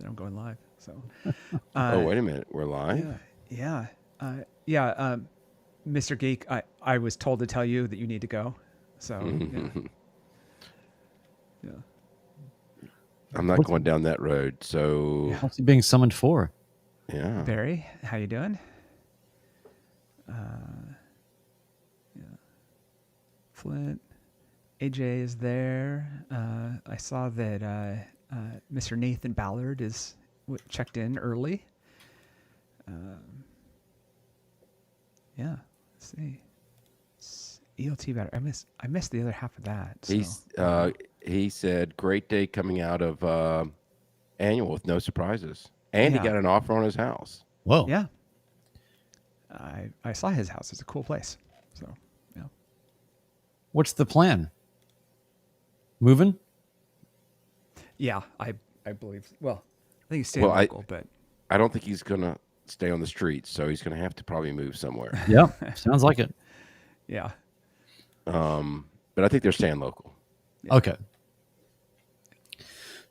that I'm going live. So, Oh, wait a minute. We're live? yeah, yeah. Mr. Geek, I was told to tell you that you need to go. So, yeah. I'm not What's, going down that road. So, what's he being summoned for? yeah. Barry, how you doing? Flint, AJ is there. I saw that Mr. Nathan Ballard is checked in early. Yeah, let's see. ELT battery. I missed the other half of that. So. He said, great day coming out of annual with no surprises. And he got an offer on his house. Whoa. Yeah. I saw his house. It's a cool place. So, yeah. What's the plan? Moving? Yeah, I believe. Well, I think he's staying local, but I don't think he's going to stay on the streets, so he's going to have to probably move somewhere. Yeah, sounds like it. Yeah. But I think they're staying local. Yeah. Okay.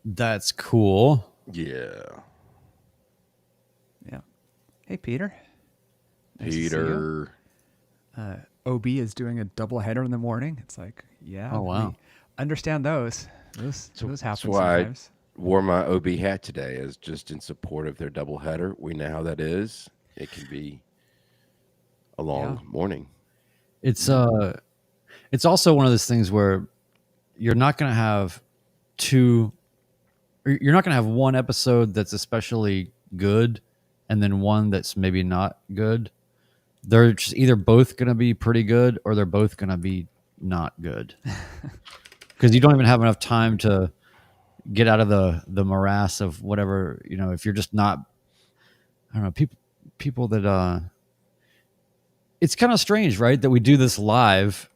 That's cool. Yeah. Yeah. Hey, Peter. Nice Peter. OB is doing a double header in the morning. It's like, yeah. Oh, wow. We understand those. Those happen That's why sometimes. I wore my OB hat today, is just in support of their double header. We know how that is. It can be a long morning. It's also one of those things where you're not going to have one episode that's especially good and then one that's maybe not good. They're just either both going to be pretty good or they're both going to be not good. Because you don't even have enough time to get out of the morass of whatever, if you're just not, I don't know, people that, it's kind of strange, right? That we do this live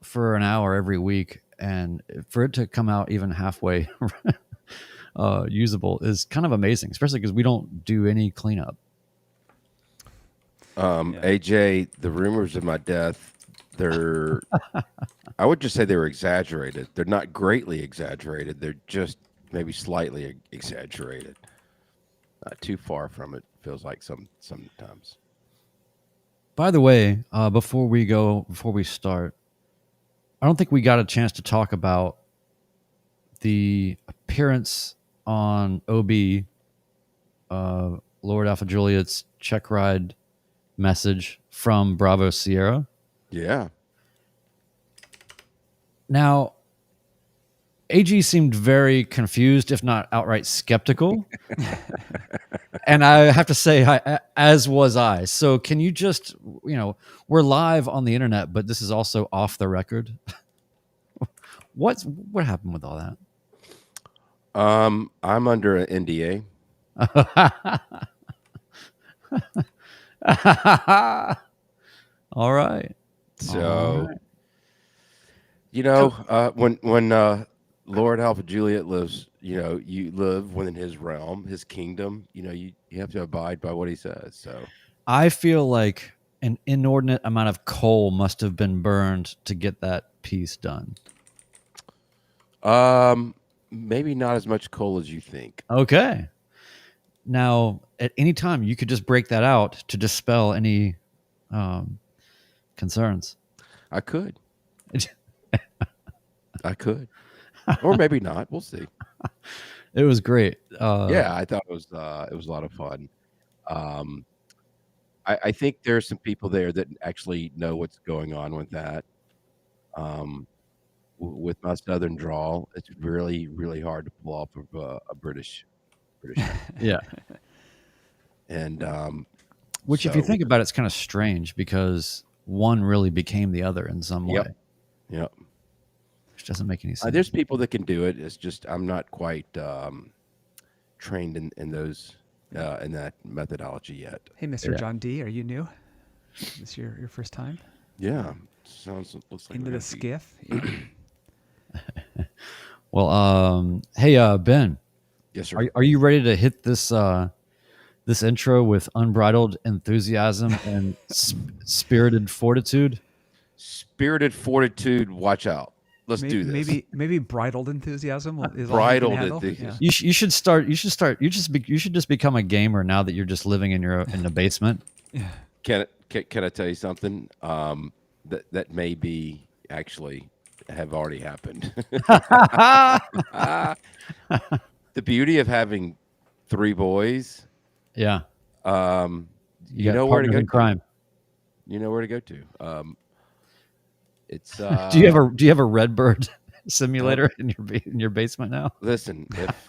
for an hour every week, and for it to come out even halfway usable is kind of amazing, especially because we don't do any cleanup. AJ, the rumors of my death, I would just say they were exaggerated. They're not greatly exaggerated. They're just maybe slightly exaggerated. Not too far from it, feels like sometimes. By the way, before we start, I don't think we got a chance to talk about the appearance on OB, Lord Alpha Juliet's check ride message from Bravo Sierra. Yeah. Now, AG seemed very confused, if not outright skeptical. And I have to say, as was I. So can you just, we're live on the internet, but this is also off the record. What happened with all that? I'm under an NDA. All right. So, when Lord Alpha Juliet lives, you live within his realm, his kingdom, you have to abide by what he says. So I feel like an inordinate amount of coal must have been burned to get that piece done. Maybe not as much coal as you think. Okay. Now, at any time, you could just break that out to dispel any concerns. I could. I could. Or maybe not. We'll see. It was great. Yeah, I thought it was a lot of fun. I think there are some people there that actually know what's going on with that. With my southern drawl, it's really, really hard to pull off of a British. Yeah. And which, if you think about it, it's kind of strange because one really became the other in some way. Yep. Which doesn't make any sense. There's people that can do it. It's just I'm not quite trained in those in that methodology yet. Hey, Mr. John D, are you new? Is this your first time? Yeah. Looks like into the skiff. Yeah. Well, hey, Ben. Yes, sir. Are you ready to hit this this intro with unbridled enthusiasm and spirited fortitude? Spirited fortitude. Watch out. let's do this. Maybe bridled enthusiasm is all you can Bridled handle. enthusiasm. Yeah. You should start. You should just become a gamer now that you're just living in the basement. Can I tell you something? That may be actually have already happened. The beauty of having 3 boys, Yeah. you got know where to partners go in crime. You know where to go to. It's Do you have a Redbird simulator in your basement now? listen,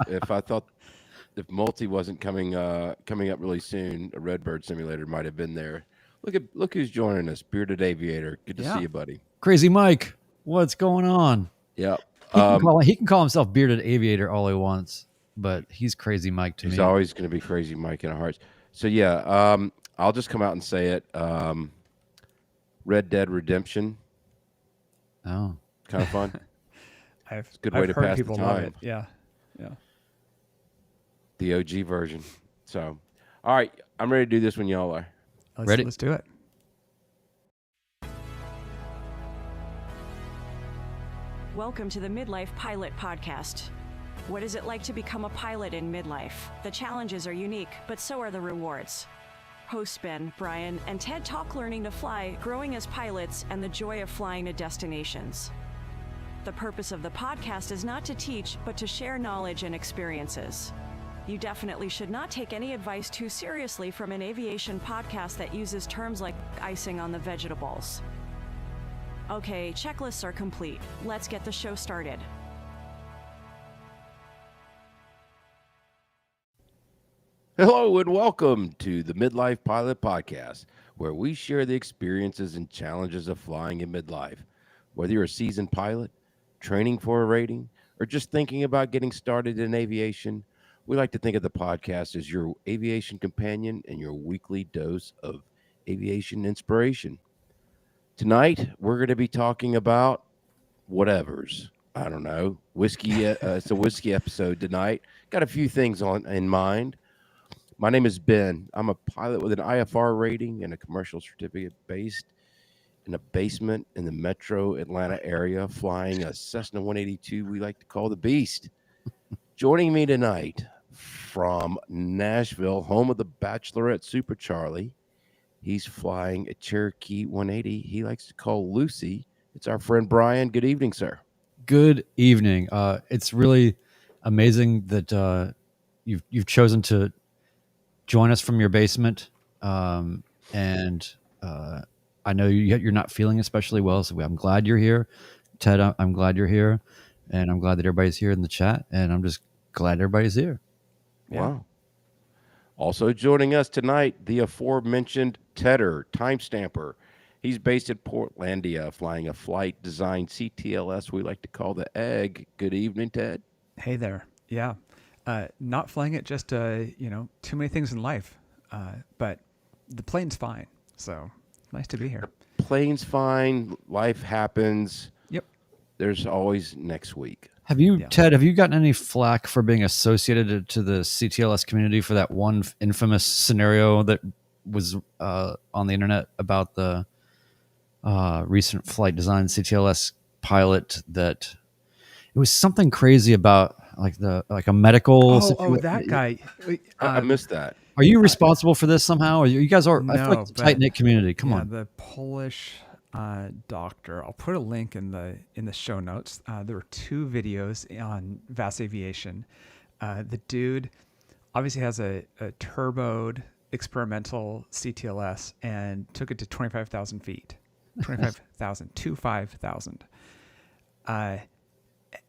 if I thought if multi wasn't coming up really soon, a Redbird simulator might have been there. Look who's joining us, Bearded Aviator. Good to see you, buddy. Crazy Mike, what's going on? Yep. He can call himself Bearded Aviator all he wants, but he's Crazy Mike to me. He's always going to be Crazy Mike in our hearts. So yeah, I'll just come out and say it. Red Dead Redemption. Oh, Kind of fun. It's a good way to heard pass the people love time. it. Yeah. The OG version. So, all right, I'm ready to do this when y'all are. Ready? Let's do it. Welcome to the Midlife Pilot Podcast. What is it like to become a pilot in midlife? The challenges are unique, but so are the rewards. Hosts Ben, Brian, and Ted talk learning to fly, growing as pilots, and the joy of flying to destinations. The purpose of the podcast is not to teach, but to share knowledge and experiences. You definitely should not take any advice too seriously from an aviation podcast that uses terms like icing on the vegetables. Okay, checklists are complete. Let's get the show started. Hello and welcome to the Midlife Pilot Podcast, where we share the experiences and challenges of flying in midlife. Whether you're a seasoned pilot, training for a rating, or just thinking about getting started in aviation, we like to think of the podcast as your aviation companion and your weekly dose of aviation inspiration. Tonight, we're going to be talking about whatevers. I don't know. Whiskey. It's a whiskey episode tonight. Got a few things in mind. My name is Ben. I'm a pilot with an IFR rating and a commercial certificate based in a basement in the metro Atlanta area, flying a Cessna 182 we like to call the Beast. Joining me tonight from Nashville, home of the Bachelorette Super Charlie, he's flying a Cherokee 180 he likes to call Lucy. It's our friend Brian. Good evening, sir. good evening. It's really amazing that you've chosen to join us from your basement, and I know you're not feeling especially well, so I'm glad you're here. Ted, I'm glad you're here, and I'm glad that everybody's here in the chat, and I'm just glad everybody's here. Yeah. Wow. Also joining us tonight, the aforementioned Tedder, timestamper. He's based in Portlandia, flying a flight designed CTLS we like to call the Egg. Good evening, Ted. Hey there. Yeah. Not flying it, just, too many things in life. But the plane's fine. So nice to be here. Plane's fine. Life happens. Yep. There's always next week. Ted, have you gotten any flack for being associated to the CTLS community for that one infamous scenario that was on the internet about the recent flight design CTLS pilot, that it was something crazy about like a medical that guy. I missed that. Are you responsible for this somehow? Or you guys are? I feel like it's a but- tight-knit community. Come Yeah, on. the Polish doctor. I'll put a link in the show notes. There were 2 videos on VAS Aviation. The dude obviously has a turboed experimental CTLS and took it to 25,000 feet. 25,000.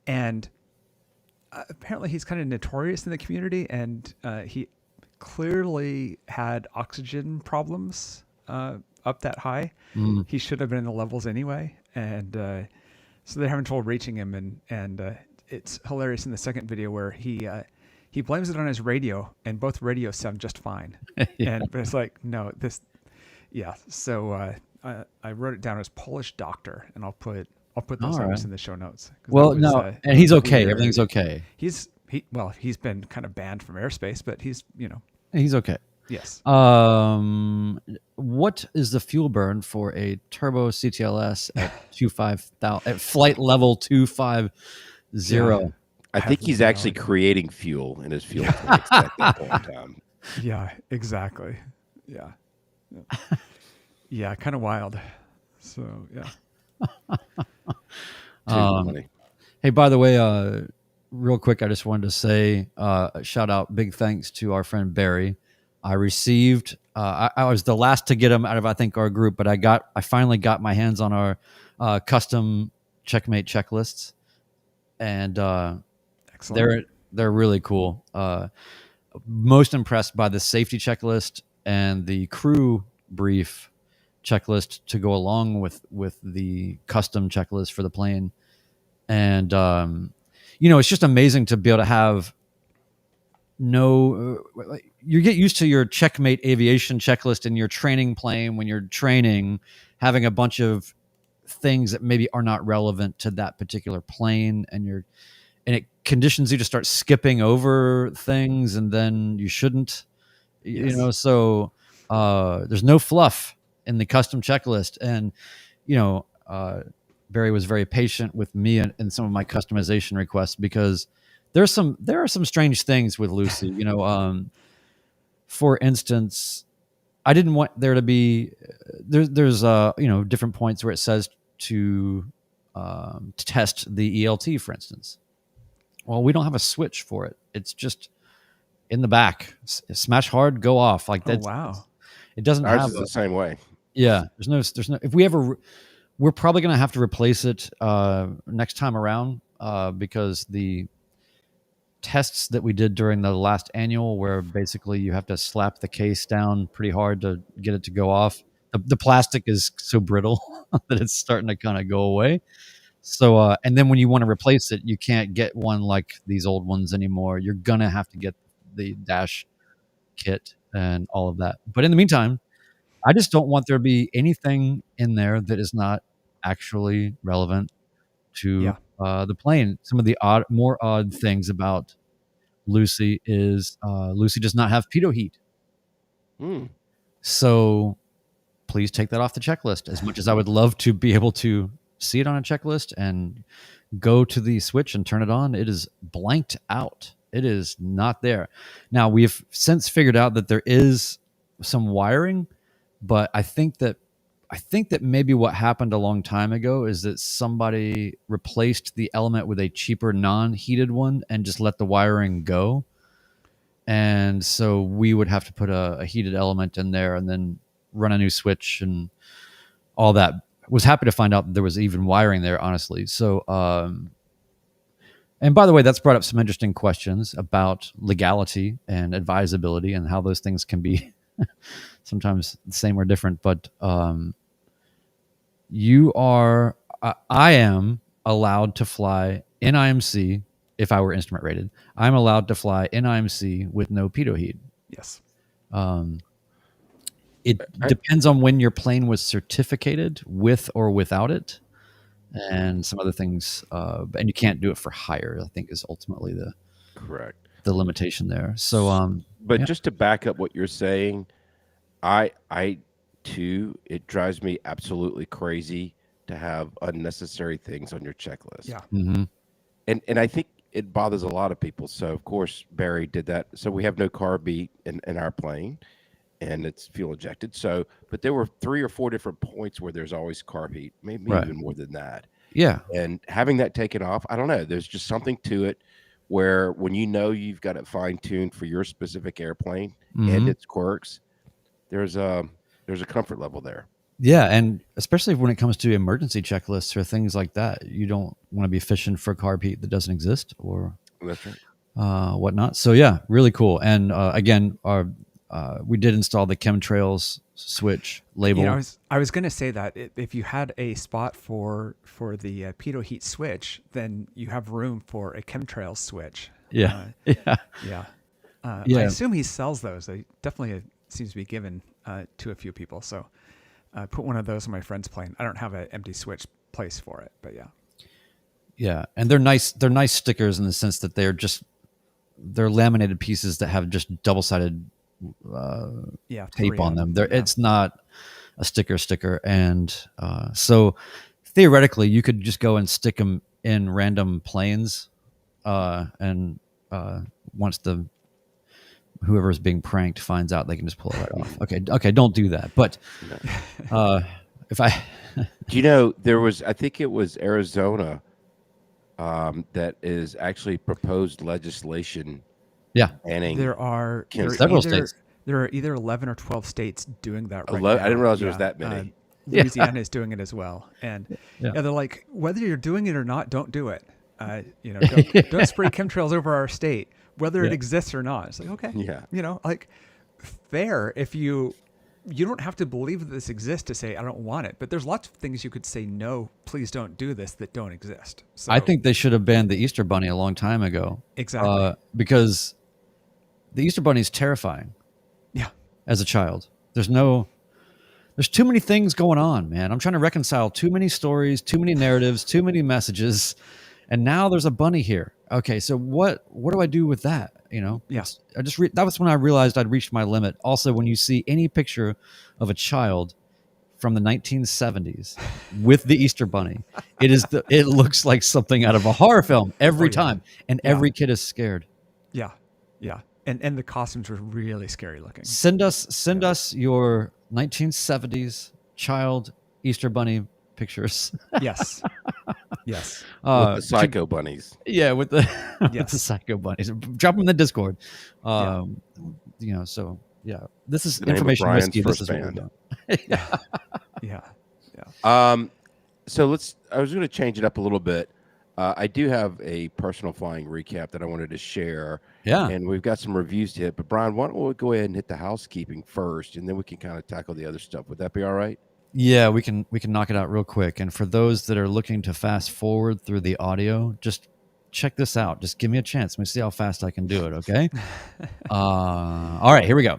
And apparently he's kind of notorious in the community, and he clearly had oxygen problems up that high. He should have been in the levels anyway, and so they're having trouble reaching him, and it's hilarious in the second video where he blames it on his radio, and both radios sound just fine. But it's like, no, so I wrote it down as Polish doctor, and I'll put those links in the show notes. Well, no, and he's okay. weird. Everything's okay. He's been kind of banned from airspace, but he's He's okay. Yes. What is the fuel burn for a turbo CTLS at 25,000 at flight level 250? I think have he's no actually idea. creating fuel in his fuel tanks at that point in time. Yeah, exactly. Yeah. Yeah, kind of wild. So, yeah. Too funny. Hey, by the way, real quick, I just wanted to say, shout out, big thanks to our friend Barry. I received, I was the last to get him out of, I think, our group, but I finally got my hands on our custom checkmate checklists, and Excellent. they're really cool. Most impressed by the safety checklist and the crew brief checklist to go along with the custom checklist for the plane. And it's just amazing to be able to have you get used to your checkmate aviation checklist in your training plane when you're training, having a bunch of things that maybe are not relevant to that particular plane, and it conditions you to start skipping over things, and then you shouldn't. Yes. So there's no fluff in the custom checklist, and Barry was very patient with me and some of my customization requests, because there are some strange things with Lucy. For instance, I didn't want there to be there's different points where it says to test the ELT, for instance. Well, we don't have a switch for it. It's just in the back. Smash hard, go off. Like Oh, that. wow. It doesn't Ours have is the same way. Yeah, there's no. If we ever, we're probably going to have to replace it next time around, because the tests that we did during the last annual, where basically you have to slap the case down pretty hard to get it to go off. The plastic is so brittle that it's starting to kind of go away. So, and then when you want to replace it, you can't get one like these old ones anymore. You're gonna have to get the dash kit and all of that. But in the meantime, I just don't want there to be anything in there that is not actually relevant to the plane. Some of the more odd things about Lucy is Lucy does not have pitot heat. So please take that off the checklist. As much as I would love to be able to see it on a checklist and go to the switch and turn it on, it is blanked out. It is not there. Now, we've since figured out that there is some wiring, but I think that maybe what happened a long time ago is that somebody replaced the element with a cheaper non-heated one and just let the wiring go. And so we would have to put a heated element in there and then run a new switch and all that. Was happy to find out that there was even wiring there, honestly. So, and by the way, that's brought up some interesting questions about legality and advisability and how those things can be sometimes the same or different. But I am allowed to fly in IMC if I were instrument rated. I'm allowed to fly in IMC with no pitot heat. Yes. It depends on when your plane was certificated, with or without it, and some other things. And you can't do it for hire, I think, is ultimately Correct. the limitation there. So, but just to back up what you're saying, I too, it drives me absolutely crazy to have unnecessary things on your checklist. Yeah. Mm-hmm. And I think it bothers a lot of people. So of course Barry did that. So we have no carb heat in our plane, and it's fuel injected. So, but there were 3 or 4 different points where there's always carb heat, maybe even more than that. Yeah. And having that taken off, I don't know, there's just something to it where when you've got it fine tuned for your specific airplane and its quirks, there's a comfort level there. Yeah, and especially when it comes to emergency checklists or things like that, you don't want to be fishing for carb heat that doesn't exist or That's right. whatnot. So yeah, really cool. And again, we did install the chemtrails switch label. I was going to say that if you had a spot for the pitot heat switch, then you have room for a chemtrails switch. Yeah. Yeah. I assume he sells those. They definitely seems to be given to a few people. So I put one of those on my friend's plane. I don't have an empty switch place for it, but yeah. Yeah, and they're nice. They're nice stickers in the sense that they're laminated pieces that have just double-sided Yeah, tape 3 on of them. There, Yeah. it's not a sticker, and so theoretically, you could just go and stick them in random planes, and once the whoever's being pranked finds out, they can just pull it right off. Okay, don't do that. But if I, Do you know there was? I think it was Arizona that is actually proposed legislation yeah, banning. There are several states. There are either 11 or 12 states doing that right 11 now. I didn't realize there was that many. Louisiana is doing it as well, and Yeah. they're like, whether you're doing it or not, don't do it. Don't spray chemtrails over our state, whether it Yeah. exists or not. It's like, okay, Yeah. like fair. If you don't have to believe that this exists to say I don't want it, but there's lots of things you could say no, please don't do this that don't exist. So I think they should have banned the Easter Bunny a long time ago. Exactly. Because the Easter Bunny is terrifying. Yeah. As a child, there's too many things going on, man. I'm trying to reconcile too many stories, too many narratives, too many messages, and now there's a bunny here. Okay, so what do I do with that? Yeah. That was when I realized I'd reached my limit. Also, when you see any picture of a child from the 1970s with the Easter Bunny, it looks like something out of a horror film every time, and every kid is scared. Yeah. Yeah. And the costumes were really scary looking. Send us your 1970s child Easter Bunny pictures. Yes. Yes. With the psycho bunnies. Yeah, with the Yes. psycho bunnies. Drop them in the Discord. Yeah. So yeah, this is The name of information Brian's risky. This first is what we're band. doing. Yeah. Yeah. So I was going to change it up a little bit. I do have a personal flying recap that I wanted to share. Yeah. And we've got some reviews to hit. But Brian, why don't we go ahead and hit the housekeeping first, and then we can kind of tackle the other stuff. Would that be all right? Yeah, we can knock it out real quick. And for those that are looking to fast forward through the audio, just check this out. Just give me a chance. Let me see how fast I can do it. Okay. All right, here we go.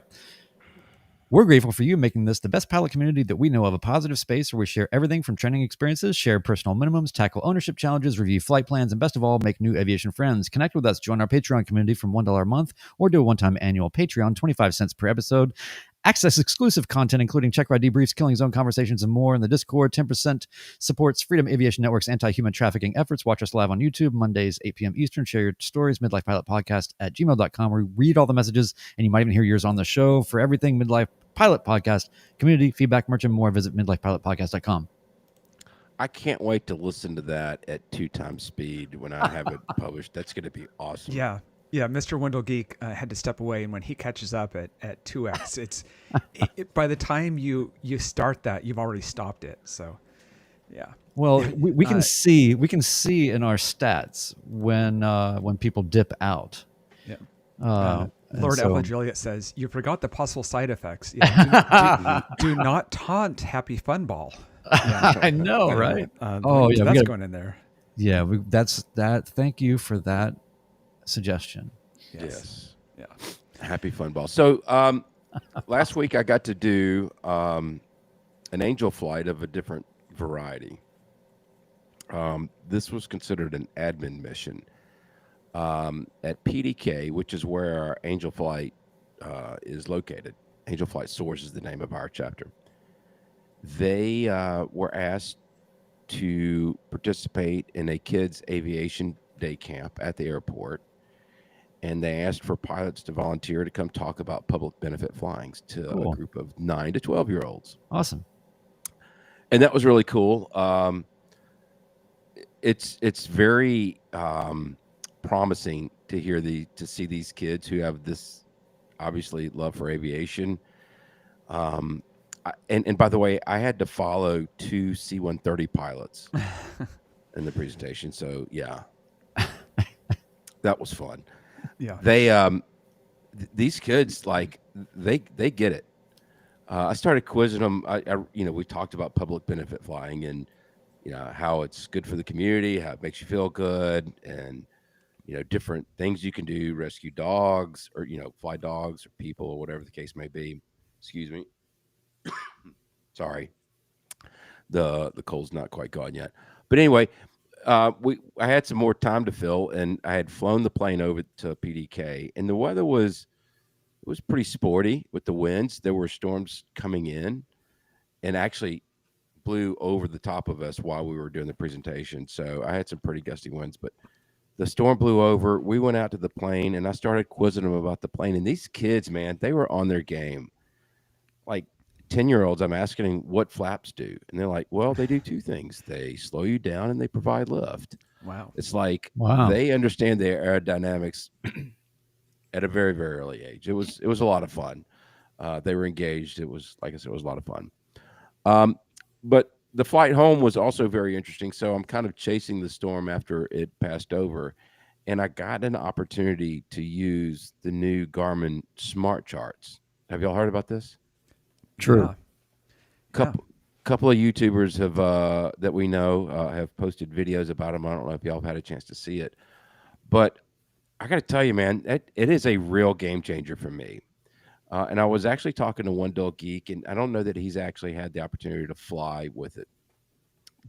We're grateful for you making this the best pilot community that we know of, a positive space where we share everything from training experiences, share personal minimums, tackle ownership challenges, review flight plans, and best of all, make new aviation friends. Connect with us, join our Patreon community from $1 a month, or do a one-time annual Patreon, 25 cents per episode. Access exclusive content, including check ride debriefs, killing zone conversations, and more in the Discord. 10% supports Freedom Aviation Network's anti-human trafficking efforts. Watch us live on YouTube, Mondays, 8 p.m. Eastern. Share your stories, midlifepilotpodcast@gmail.com. We read all the messages, and you might even hear yours on the show. For everything Midlife Pilot Podcast, community, feedback, merch, and more, visit midlifepilotpodcast.com. I can't wait to listen to that at 2 times speed when I have it published. That's going to be awesome. Yeah. Yeah, Mr. Wendell Geek had to step away, and when he catches up at 2x, it's by the time you start that, you've already stopped it. So, yeah. Well, we can see in our stats when people dip out. Yeah. And Lord so- Evelyn Juliet says, "You forgot the possible side effects. Yeah, do not taunt Happy Fun Ball." Yeah. I know, right? Oh, yeah, that's going in there. Yeah, that's that. Thank you for that suggestion. Yes. Yeah. Happy Fun Ball. So last week I got to do an angel flight of a different variety. This was considered an admin mission at PDK, which is where our angel flight is located. Angel Flight Source is the name of our chapter. They were asked to participate in a kids' aviation day camp at the airport. And they asked for pilots to volunteer to come talk about public benefit flying to a group of 9 to 12-year-olds. Awesome. And that was really cool. It's very promising to see these kids who have this obviously love for aviation. And by the way, I had to follow 2 C-130 pilots in the presentation. So yeah, that was fun. Yeah. They these kids, like, they get it. I started quizzing them. We talked about public benefit flying and how it's good for the community, how it makes you feel good, and different things you can do, rescue dogs or fly dogs or people or whatever the case may be. Excuse me. Sorry, the cold's not quite gone yet. But anyway, I had some more time to fill, and I had flown the plane over to PDK, and the weather was it was pretty sporty with the winds. There were storms coming in, and actually blew over the top of us while we were doing the presentation. So I had some pretty gusty winds, but the storm blew over. We went out to the plane, and I started quizzing them about the plane. And these kids, man, they were on their game. Like 10-year-olds, I'm asking them what flaps do. And they're like, well, they do two things. They slow you down and they provide lift. Wow. It's like Wow. they understand the aerodynamics at a very, very early age. It was a lot of fun. They were engaged. It was, like I said, it was a lot of fun. But the flight home was also very interesting. So I'm kind of chasing the storm after it passed over. And I got an opportunity to use the new Garmin Smart Charts. Have y'all heard about this? True. Yeah. Couple of YouTubers have that we know have posted videos about them. I don't know if y'all have had a chance to see it, but I got to tell you, man, it is a real game changer for me. And I was actually talking to One Dull Geek, and I don't know that he's actually had the opportunity to fly with it,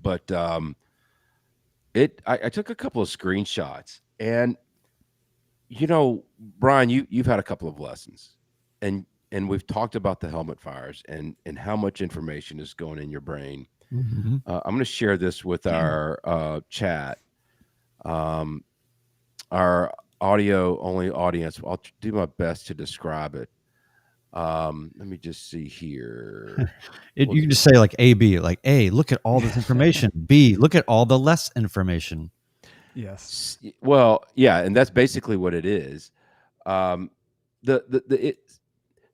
but I took a couple of screenshots, and you know, Brian, you've had a couple of lessons, and we've talked about the helmet fires and how much information is going in your brain. Mm-hmm. I'm going to share this with our chat, our audio only audience. I'll do my best to describe it. Let me just see here. You can just say like A, B, like A, look at all this information. B, look at all the less information. Yes. Well, yeah, and that's basically what it is.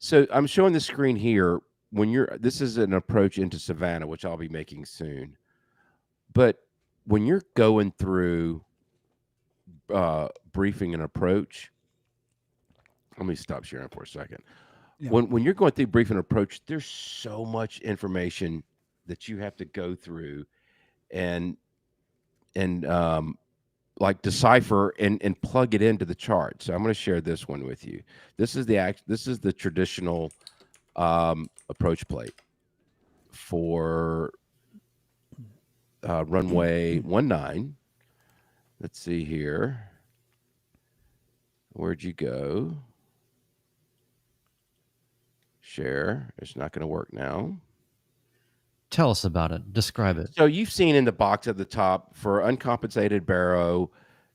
So I'm showing the screen here when this is an approach into Savannah, which I'll be making soon. But when you're going through briefing and approach, let me stop sharing for a second. Yeah. When you're going through briefing and approach, there's so much information that you have to go through and like decipher and plug it into the chart. So I'm going to share this one with you. This is the traditional approach plate for runway 19. Let's see here. Where'd you go? Share. It's not going to work now. Tell us about it. Describe it. So you've seen in the box at the top for uncompensated baro,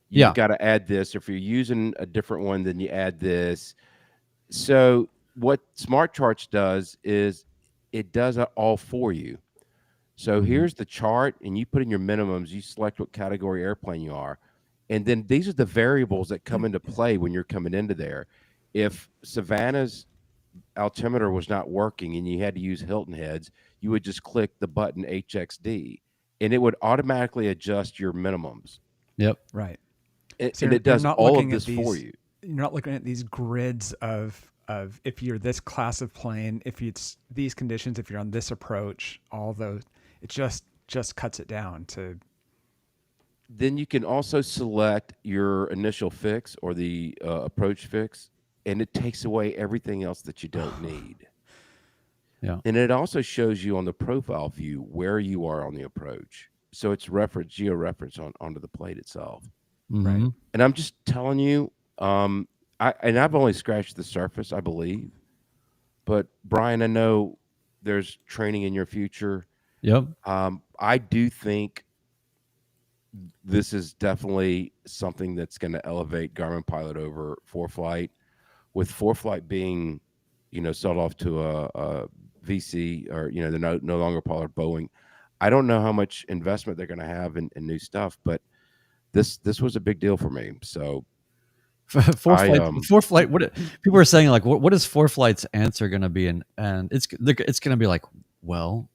you've got to add this. If you're using a different one, then you add this. So what Smart Charts does is it does it all for you. So here's the chart, and you put in your minimums. You select what category airplane you are. And then these are the variables that come into play when you're coming into there. If Savannah's altimeter was not working and you had to use Hilton heads, you would just click the button HXD, and it would automatically adjust your minimums. Yep. Right. And it does all of this for you. You're not looking at these grids of if you're this class of plane, if it's these conditions, if you're on this approach, all those. It just cuts it down to. Then you can also select your initial fix or the approach fix, and it takes away everything else that you don't need. Yeah. And it also shows you on the profile view where you are on the approach. So it's geo-reference onto the plate itself. Mm-hmm. Right. And I'm just telling you, I've only scratched the surface, I believe. But Brian, I know there's training in your future. Yep. I do think this is definitely something that's going to elevate Garmin Pilot over ForeFlight, with ForeFlight being, sold off to a VC, or they're no longer part of Boeing. I don't know how much investment they're going to have in new stuff, but this was a big deal for me. So ForeFlight. What people are saying, like, what is ForeFlight's answer going to be? And it's going to be like, well,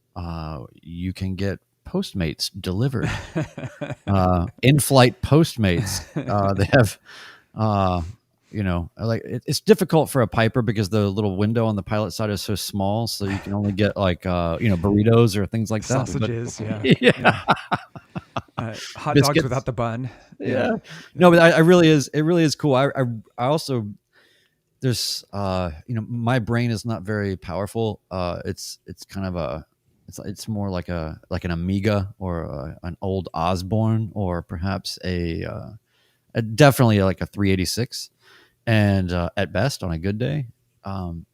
you can get Postmates delivered, in-flight Postmates. They have, like it's difficult for a piper because the little window on the pilot side is so small, so you can only get like burritos or things like that. Sausages, yeah. Hot Biscuits. dogs without the bun. Yeah. No, but it really is cool. I also, there's my brain is not very powerful. It's kind of it's more like an Amiga or an old Osborne, or perhaps a definitely like a 386, and at best on a good day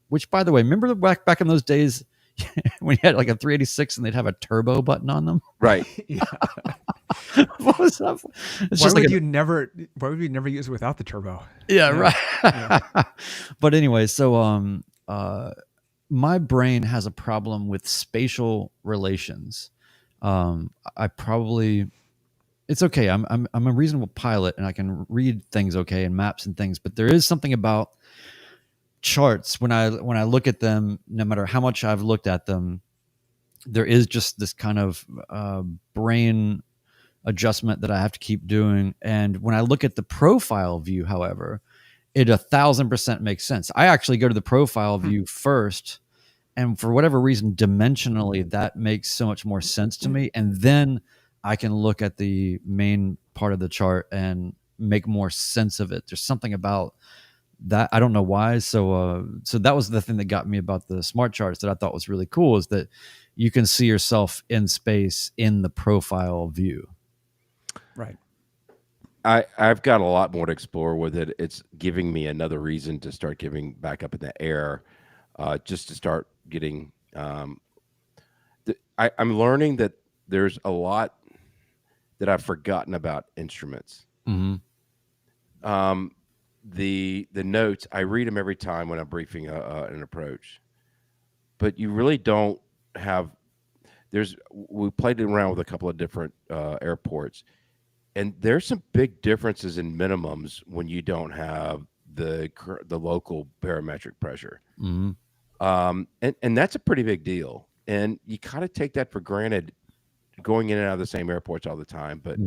which, by the way, remember back in those days when you had like a 386 and they'd have a turbo button on them? Right. Yeah. What was that? It's Why just would like you never? Why would we never use it without the turbo? yeah, Yeah. right. Yeah. But anyway, so my brain has a problem with spatial relations. I probably it's okay. I'm a reasonable pilot and I can read things okay and maps and things, but there is something about charts when I look at them, no matter how much I've looked at them, there is just this kind of brain adjustment that I have to keep doing. And when I look at the profile view, however, it 1,000% makes sense. I actually go to the profile view first, and for whatever reason, dimensionally, that makes so much more sense to me. And then I can look at the main part of the chart and make more sense of it. There's something about that. I don't know why. So that was the thing that got me about the smart charts that I thought was really cool, is that you can see yourself in space in the profile view. Right. I've got a lot more to explore with it. It's giving me another reason to start giving back up in the air, just to start getting. I'm learning that there's a lot that I've forgotten about instruments. Mm-hmm. The notes, I read them every time when I'm briefing an approach, but you really don't have. We played around with a couple of different airports. And there's some big differences in minimums when you don't have the local barometric pressure. Mm-hmm. And that's a pretty big deal. And you kind of take that for granted going in and out of the same airports all the time. But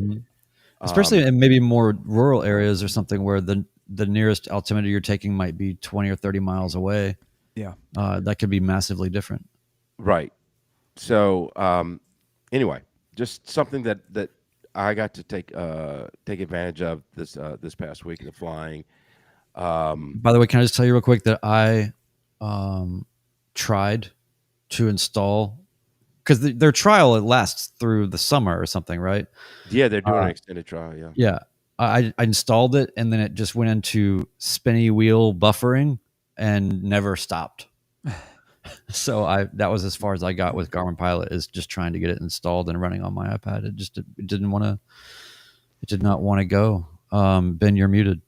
especially in maybe more rural areas or something where the nearest altimeter you're taking might be 20 or 30 miles away. Yeah. That could be massively different. Right. So anyway, just something that I got to take advantage of this past week in the flying. By the way, can I just tell you real quick that I tried to install, because their trial, it lasts through the summer or something, right? Yeah, they're doing an extended trial. Yeah. Yeah. I installed it and then it just went into spinny wheel buffering and never stopped. So that was as far as I got with Garmin Pilot, is just trying to get it installed and running on my iPad. It did not want to go. Ben, you're muted.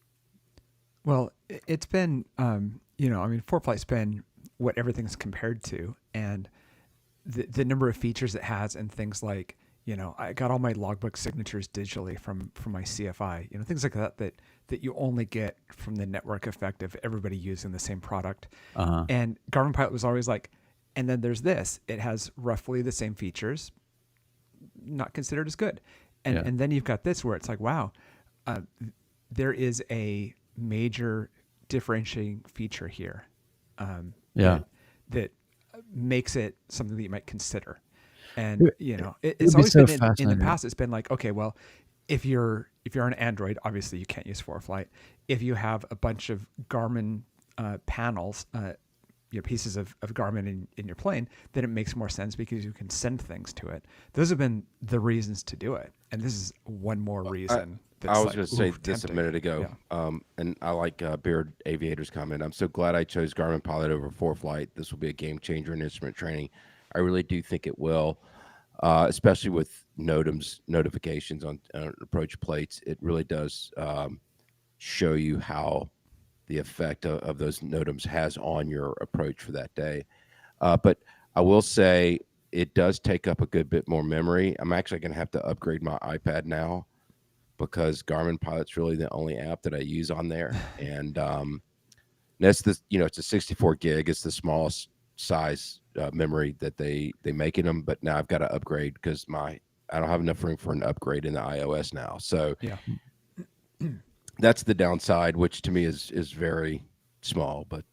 Well, it's been, ForeFlight's been what everything's compared to, and the number of features it has, and things like, I got all my logbook signatures digitally from my CFI, things like that you only get from the network effect of everybody using the same product. Uh-huh. And Garmin Pilot was always like, and then there's this, it has roughly the same features, not considered as good. And then you've got this where it's like, wow, there is a major differentiating feature here. That makes it something that you might consider. And it's always so been in the past. It's been like, okay, well, if you're an Android, obviously you can't use ForeFlight. If you have a bunch of Garmin panels, pieces of Garmin in your plane, then it makes more sense because you can send things to it. Those have been the reasons to do it, and this is one more reason. I was going to say this tempting. a minute ago, and I like Beard Aviator's comment. I'm so glad I chose Garmin Pilot over ForeFlight. This will be a game changer in instrument training. I really do think it will, especially with NOTAMs notifications on approach plates. It really does show you how the effect of those NOTAMs has on your approach for that day. But I will say it does take up a good bit more memory. I'm actually going to have to upgrade my iPad now, because Garmin Pilot's really the only app that I use on there. And that's it's a 64 gig. It's the smallest size memory that they make in them. But now I've got to upgrade because I don't have enough room for an upgrade in the iOS now. So that's the downside, which to me is very small. But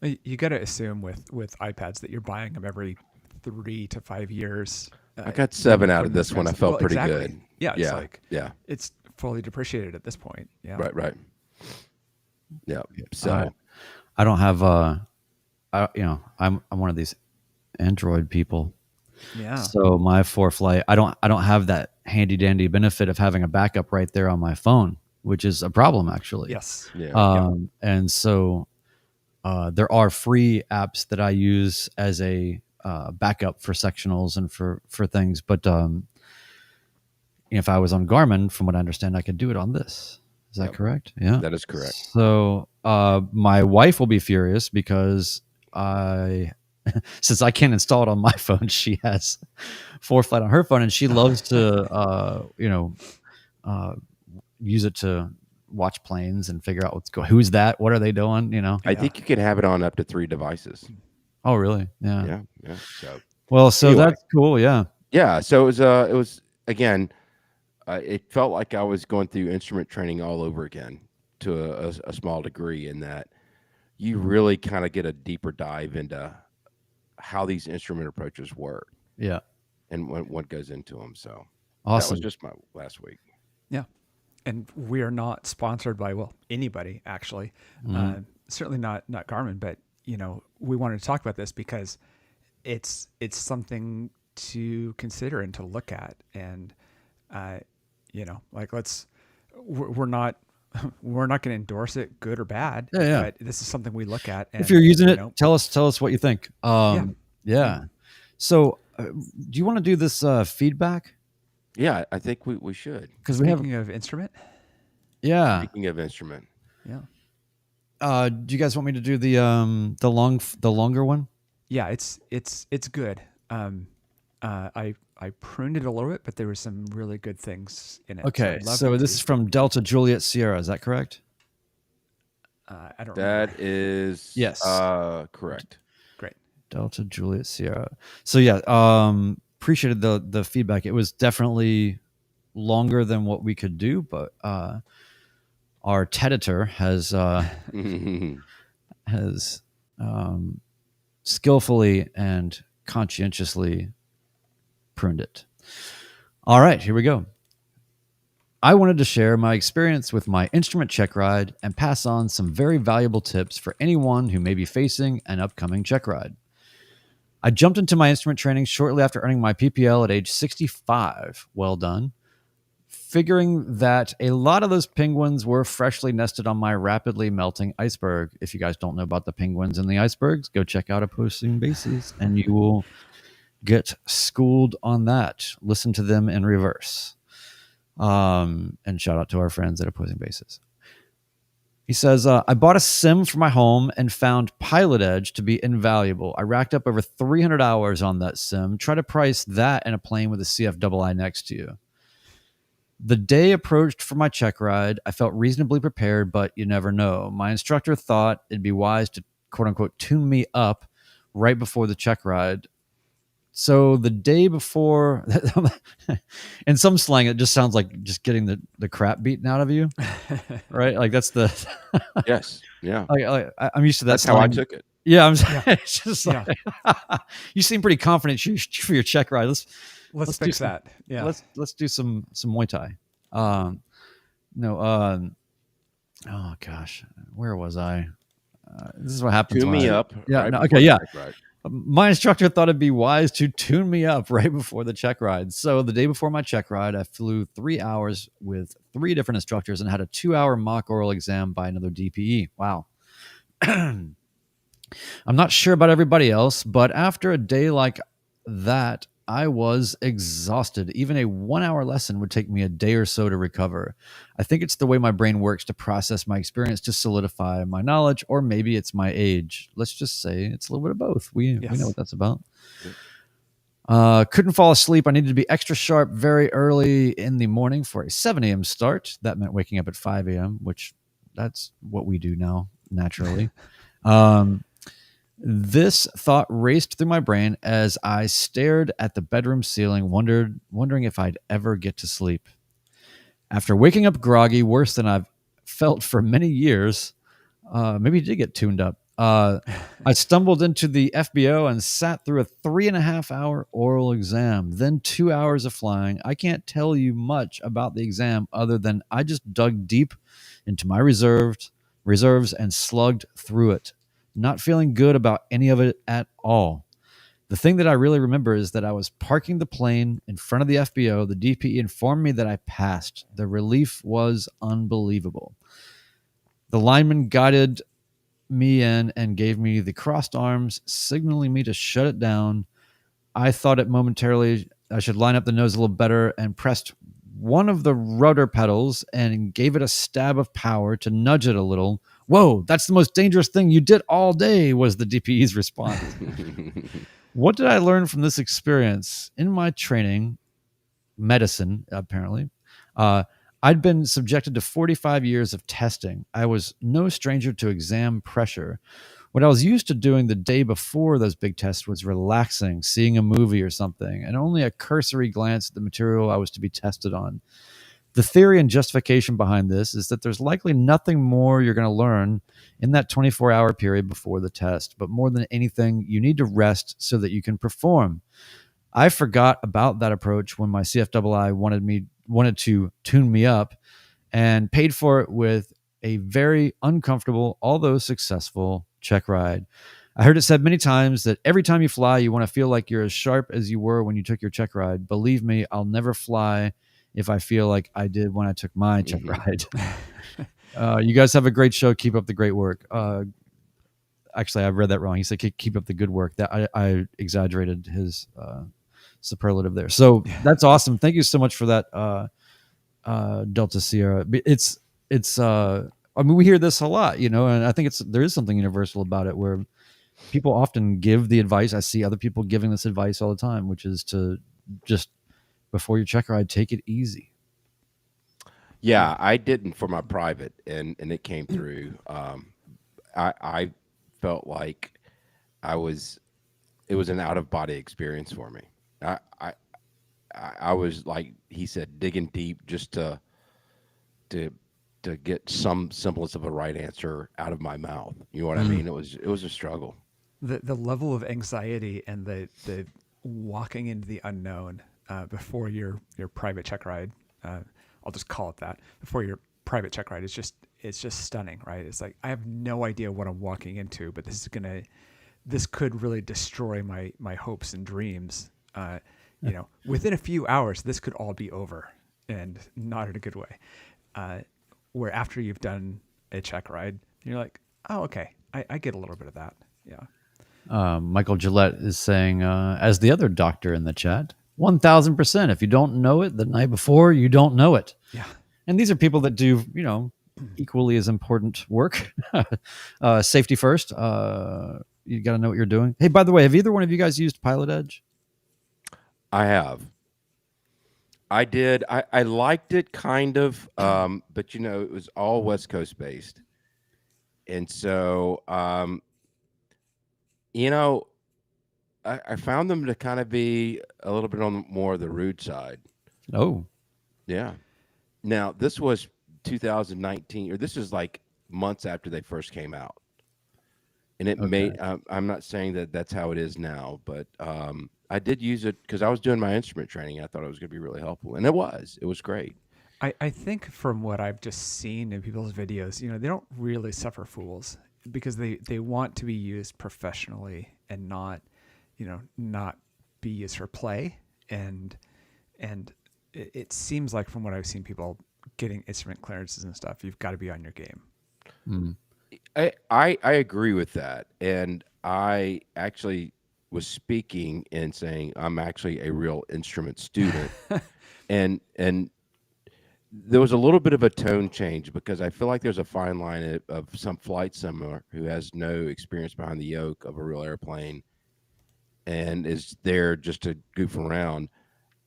you got to assume with iPads that you're buying them every 3 to 5 years. I got 7 out of this one. I felt pretty good. Yeah, it's fully depreciated at this point. Yeah, right. Yeah. So I don't have I'm one of these Android people. Yeah. So my ForeFlight, I don't have that handy dandy benefit of having a backup right there on my phone, which is a problem actually. Yes. And so There are free apps that I use as a backup for sectionals and for things. But if I was on Garmin, from what I understand, I could do it on this. Is that correct? Yeah, That is correct. So my wife will be furious because since I can't install it on my phone, she has ForeFlight on her phone, and she loves to use it to watch planes and figure out what's going. Who's that? What are they doing? I think you can have it on up to 3 devices. Oh, really? Yeah. Yeah. So Well, so anyway. that's cool. Yeah. Yeah. So it was again. It felt like I was going through instrument training all over again to a small degree, in that you really kind of get a deeper dive into how these instrument approaches work. Yeah. And what goes into them. So awesome. That was just my last week. Yeah. And we are not sponsored by, anybody actually. Certainly not Garmin, but we wanted to talk about this because it's something to consider and to look at. And, we're not going to endorse it, good or bad. Yeah. But this is something we look at. And, if you're using it, tell us what you think. Yeah. So do you want to do this feedback? Yeah, I think we should. Because speaking of instrument. Yeah. Speaking of instrument. Yeah. Do you guys want me to do the longer one? Yeah, it's good. I pruned it a little bit, but there were some really good things in it. Okay, so this is from Delta Juliet Sierra. Is that correct? I don't. That remember. is yes, correct. Great. Delta Juliet Sierra. So yeah, appreciated the feedback. It was definitely longer than what we could do, but our editor has skillfully and conscientiously pruned it. All right, here we go. I wanted to share my experience with my instrument check ride and pass on some very valuable tips for anyone who may be facing an upcoming check ride. I jumped into my instrument training shortly after earning my PPL at age 65. Well done. Figuring that a lot of those penguins were freshly nested on my rapidly melting iceberg. If you guys don't know about the penguins and the icebergs, go check out Opposing Bases and you will get schooled on that. Listen to them in reverse. And shout out to our friends at Opposing Bases. He says, I bought a sim for my home and found Pilot Edge to be invaluable. I racked up over 300 hours on that sim. Try to price that in a plane with a CFII next to you. The day approached for my check ride. I felt reasonably prepared, but you never know. My instructor thought it'd be wise to, quote unquote, tune me up right before the check ride. So the day before, in some slang, it just sounds like just getting the crap beaten out of you, right? Like that's the yes, yeah. I'm used to that. That's slang. how I took it. Yeah, it's just like you seem pretty confident for your check ride. Let's fix that. Yeah, let's do some Muay Thai. Oh gosh, where was I? This is what happens. Tune me up. Yeah. Right Okay. Yeah. Right. My instructor thought it'd be wise to tune me up right before the check ride. So the day before my check ride, I flew 3 hours with 3 different instructors and had a 2-hour mock oral exam by another DPE. Wow. I'm not sure about everybody else, but after a day like that, I was exhausted. Even a 1-hour lesson would take me a day or so to recover. I think it's the way my brain works to process my experience to solidify my knowledge, or maybe it's my age. Let's just say it's a little bit of both. We know what that's about. Couldn't fall asleep. I needed to be extra sharp very early in the morning for a 7 a.m. start. That meant waking up at 5 a.m., which that's what we do now, naturally. This thought raced through my brain as I stared at the bedroom ceiling, wondering if I'd ever get to sleep. After waking up groggy, worse than I've felt for many years, maybe he did get tuned up. I stumbled into the FBO and sat through a 3.5-hour oral exam, then 2 hours of flying. I can't tell you much about the exam other than I just dug deep into my reserves and slugged through it. Not feeling good about any of it at all. The thing that I really remember is that I was parking the plane in front of the FBO. The DPE informed me that I passed. The relief was unbelievable. The lineman guided me in and gave me the crossed arms, signaling me to shut it down. I thought it momentarily I should line up the nose a little better and pressed one of the rudder pedals and gave it a stab of power to nudge it a little. Whoa, that's the most dangerous thing you did all day, was the DPE's response. What did I learn from this experience? In my training, medicine, apparently, I'd been subjected to 45 years of testing. I was no stranger to exam pressure. What I was used to doing the day before those big tests was relaxing, seeing a movie or something, and only a cursory glance at the material I was to be tested on. The theory and justification behind this is that there's likely nothing more you're going to learn in that 24-hour period before the test, but more than anything, you need to rest so that you can perform. I forgot about that approach when my CFII wanted to tune me up, and paid for it with a very uncomfortable, although successful, check ride. I heard it said many times that every time you fly, you want to feel like you're as sharp as you were when you took your check ride. Believe me, I'll never fly if I feel like I did when I took my check ride. You guys have a great show. Keep up the great work. Actually, I read that wrong. He said, keep up the good work. That I exaggerated his superlative there. So that's awesome. Thank you so much for that, Delta Sierra. I mean, we hear this a lot, and I think there is something universal about it where people often give the advice. I see other people giving this advice all the time, which is to just, before your check ride, take it easy. Yeah, I didn't for my private, and it came through. I felt like it was an out of body experience for me. I was, like he said, digging deep just to get some semblance of a right answer out of my mouth. You know what I mean? It was a struggle. The level of anxiety and the walking into the unknown before your private check ride, I'll just call it that, before your private check ride, it's just stunning, right? It's like, I have no idea what I'm walking into, but this could really destroy my hopes and dreams. Within a few hours, this could all be over, and not in a good way. Where after you've done a check ride, you're like, oh, okay, I get a little bit of that. Yeah. Michael Gillette is saying, as the other doctor in the chat, 1,000%. If you don't know it the night before, you don't know it. Yeah. And these are people that do, equally as important work. Safety first. You got to know what you're doing. Hey, by the way, have either one of you guys used Pilot Edge? I have. I did. I liked it kind of, but it was all West Coast based. And so, I found them to kind of be a little bit on more of the rude side. Oh. Yeah. Now, this was 2019, or this is like months after they first came out. And it I'm not saying that that's how it is now, but I did use it because I was doing my instrument training. I thought it was going to be really helpful. And it was great. I think from what I've just seen in people's videos, they don't really suffer fools because they want to be used professionally and not be used for play. And it seems like from what I've seen people getting instrument clearances and stuff, you've got to be on your game. Mm. I agree with that. And I actually was speaking and saying I'm actually a real instrument student. and there was a little bit of a tone change because I feel like there's a fine line of some flight simulator who has no experience behind the yoke of a real airplane and is there just to goof around.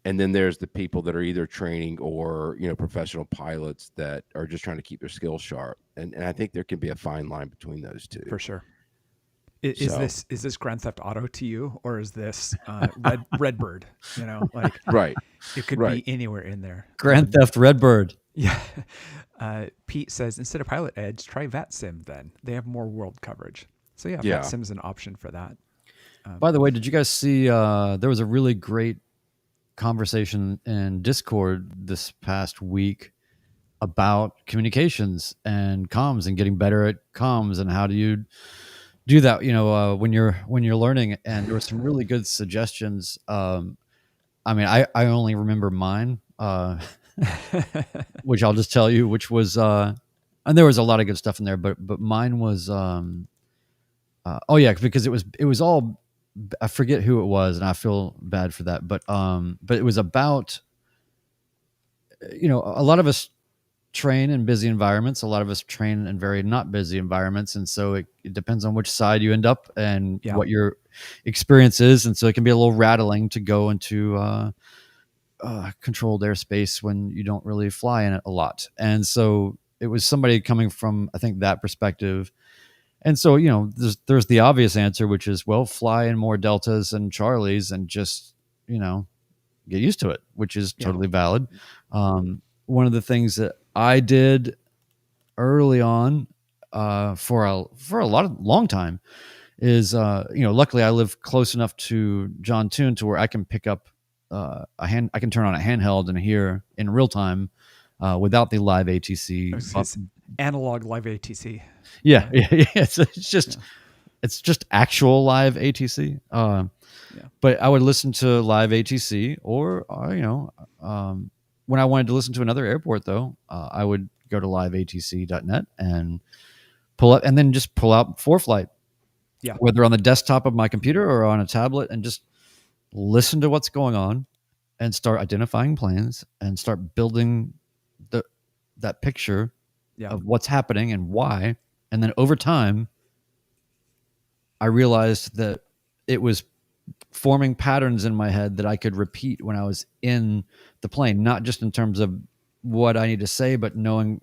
And then there's the people that are either training or, professional pilots that are just trying to keep their skills sharp. And I think there can be a fine line between those two. For sure. Is this Grand Theft Auto to you, or is this Redbird? Right. It could be anywhere in there. Grand Theft Redbird. Yeah. Pete says, instead of Pilot Edge, try VATSIM then. They have more world coverage. So VATSIM is an option for that. By the way, did you guys see, there was a really great conversation in Discord this past week about communications and comms and getting better at comms and how do you do that, when you're learning. And there were some really good suggestions. I only remember mine, which I'll just tell you, which was, and there was a lot of good stuff in there, but mine was, Oh yeah, because it was all, I forget who it was, and I feel bad for that, but it was about, a lot of us train in busy environments. A lot of us train in very not busy environments. And so it depends on which side you end up and Yeah. what your experience is. And so it can be a little rattling to go into controlled airspace when you don't really fly in it a lot. And so it was somebody coming from, I think, that perspective. And so, there's the obvious answer, which is, well, fly in more Deltas and Charlies and just, get used to it, which is totally valid. One of the things that I did early on for a long time is, luckily I live close enough to John Tune to where I can pick up I can turn on a handheld and hear in real time without the live ATC. It's analog live ATC. Yeah. It's just actual live ATC. But I would listen to live ATC, or when I wanted to listen to another airport, though, I would go to liveatc.net and pull out ForeFlight, whether on the desktop of my computer or on a tablet, and just listen to what's going on and start identifying planes and start building that picture of what's happening and why. And then over time, I realized that it was forming patterns in my head that I could repeat when I was in the plane, not just in terms of what I need to say, but knowing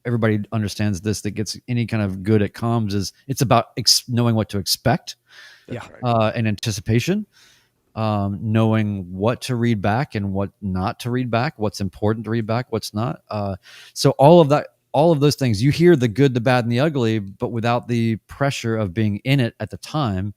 everybody understands this, that gets any kind of good at comms, is it's about knowing what to expect. And anticipation, knowing what to read back and what not to read back, what's important to read back, what's not. So all of those things, you hear the good, the bad, and the ugly, but without the pressure of being in it at the time.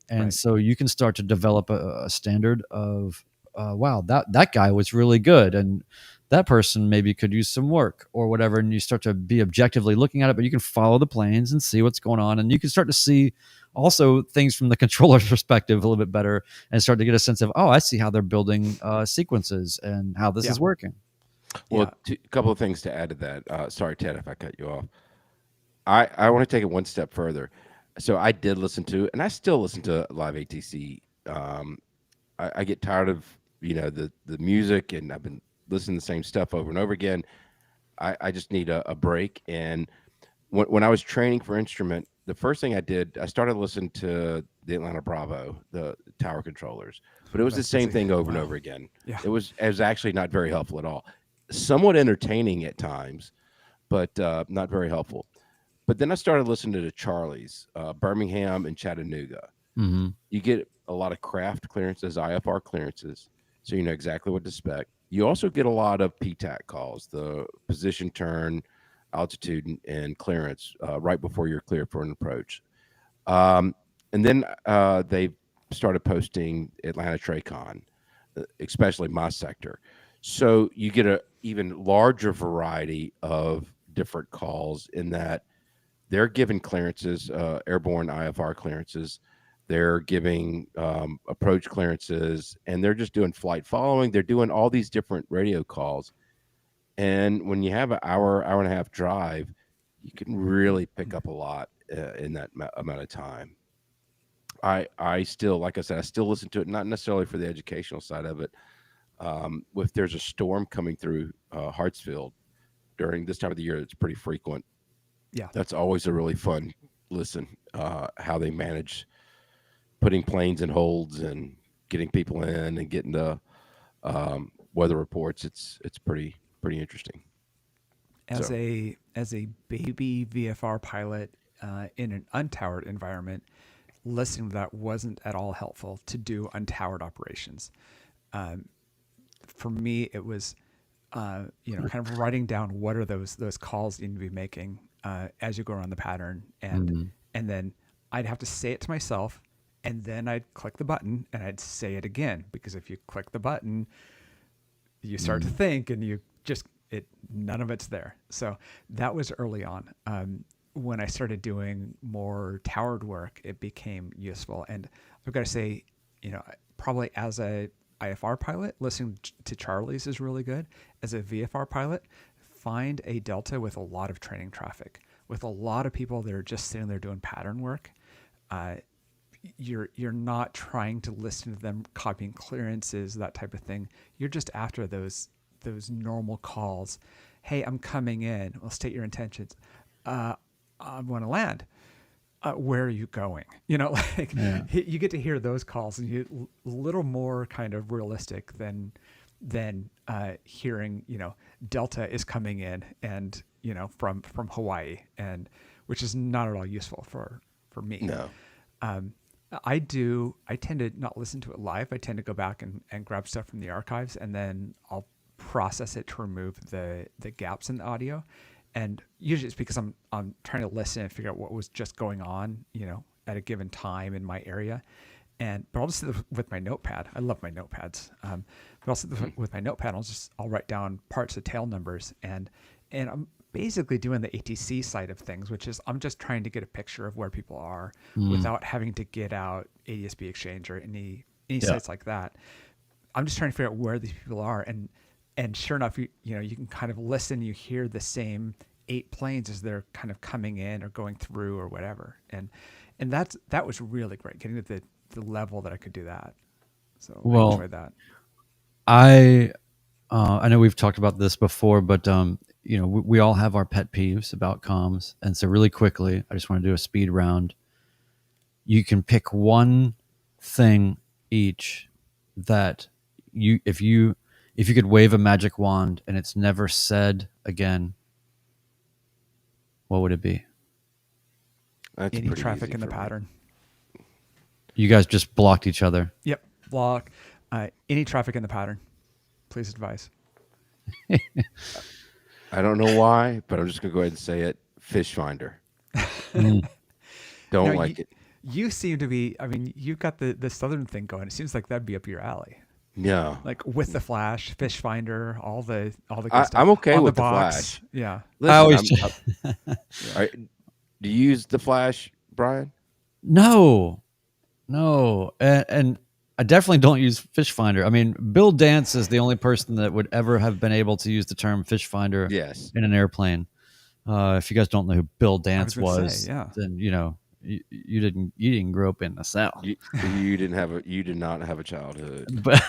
And so you can start to develop a standard of, wow, that guy was really good, and that person maybe could use some work or whatever. And you start to be objectively looking at it, but you can follow the planes and see what's going on. And you can start to see also things from the controller's perspective a little bit better, and start to get a sense of, oh, I see how they're building sequences and how this is working. Well, a couple of things to add to that. Sorry, Ted, if I cut you off. I want to take it one step further. So I did listen to, and I still listen to live ATC. I get tired of, the music, and I've been listening to the same stuff over and over again. I just need a break. And when I was training for instrument, the first thing I did, I started listening to the Atlanta Bravo, the tower controllers, but it was the same thing over and over again. Yeah. It was actually not very helpful at all. Somewhat entertaining at times, but not very helpful. But then I started listening to the Charlies, Birmingham and Chattanooga. Mm-hmm. You get a lot of craft clearances, IFR clearances, so you know exactly what to expect. You also get a lot of PTAC calls, the position, turn, altitude, and clearance right before you're cleared for an approach. And then they started posting Atlanta TRACON, especially my sector. So you get an even larger variety of different calls in that they're giving clearances, airborne IFR clearances. They're giving approach clearances, and they're just doing flight following. They're doing all these different radio calls. And when you have an hour and a half drive, you can really pick up a lot in that amount of time. I still, like I said, I still listen to it, not necessarily for the educational side of it. If there's a storm coming through Hartsfield during this time of the year, it's pretty frequent. Yeah, that's always a really fun listen. How they manage putting planes in holds and getting people in and getting the weather reports. It's pretty interesting. As a baby VFR pilot in an untowered environment, listening to that wasn't at all helpful to do untowered operations. For me, it was kind of writing down what are those calls you need to be making as you go around the pattern, and then I'd have to say it to myself, and then I'd click the button and I'd say it again, because if you click the button, you start to think, and you just none of it's there. So that was early on. When I started doing more towered work, it became useful. And I've got to say, probably as a IFR pilot, listening to Charlie's is really good. As a VFR pilot, find a delta with a lot of training traffic, with a lot of people that are just sitting there doing pattern work. you're not trying to listen to them copying clearances, that type of thing. You're just after those normal calls. Hey, I'm coming in. Well, state your intentions. I want to land. Where are you going? You know, like you get to hear those calls, and you a little more kind of realistic than hearing, you know, Delta is coming in, and you know, from Hawaii, and which is not at all useful for me. No. I tend to not listen to it live. I tend to go back and grab stuff from the archives, and then I'll process it to remove the gaps in the audio. And usually it's because I'm trying to listen and figure out what was just going on, you know, at a given time in my area. But I'll just sit with my notepad. I love my notepads. But I'll sit with my notepad. I'll write down parts of tail numbers, and I'm basically doing the ATC side of things, which is I'm just trying to get a picture of where people are without having to get out ADSB Exchange or any sites like that. I'm just trying to figure out where these people are, and sure enough, you know, you can kind of listen. You hear the same 8 planes as they're kind of coming in or going through or whatever, and that was really great, getting to the level that I could do that. So I enjoyed that. I know we've talked about this before, but you know, we all have our pet peeves about comms, and so really quickly, I just want to do a speed round. You can pick one thing each that if you could wave a magic wand and it's never said again, what would it be? That's Any pretty traffic easy in the for me. pattern. You guys just blocked each other. Yep. Block. Any traffic in the pattern. Please advise. I don't know why, but I'm just gonna go ahead and say it. Fish finder. Mm. Don't Now, like it. You seem to be. I mean, you've got the southern thing going. It seems like that'd be up your alley. No. Like with the flash, fish finder, all the good I'm stuff. okay On with the the box. flash. Yeah. Listen, I always all right, do you use the flash, Brian? No, and I definitely don't use fish finder. I mean, Bill Dance is the only person that would ever have been able to use the term fish finder Yes. in an airplane. If you guys don't know who Bill Dance I was gonna was, say, yeah. then you know you didn't grow up in the South. You did not have a childhood. But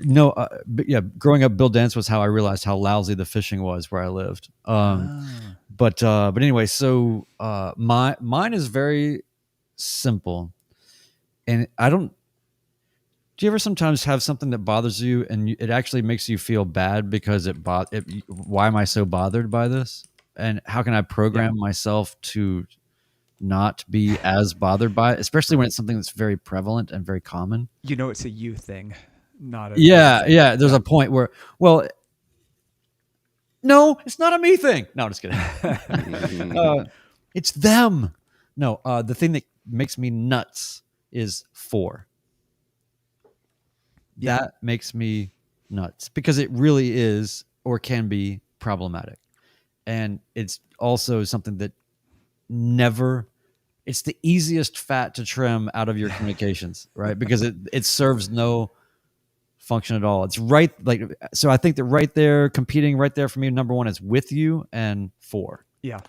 no, but yeah, growing up, Bill Dance was how I realized how lousy the fishing was where I lived. But anyway, so mine is very simple, and I don't. Do you ever sometimes have something that bothers you, and it actually makes you feel bad because why am I so bothered by this, and how can I program myself to not be as bothered by it, especially when it's something that's very prevalent and very common? You know, it's a you thing, not a Yeah. There's a point where, well, no, it's not a me thing. No, I'm just kidding. It's them. No, the thing that makes me nuts is 4. That makes me nuts because it really is or can be problematic. And it's also something that it's the easiest fat to trim out of your communications, right? Because it serves no function at all. It's right. So I think that right there, competing right there for me, number 1 is with you and 4. Yeah.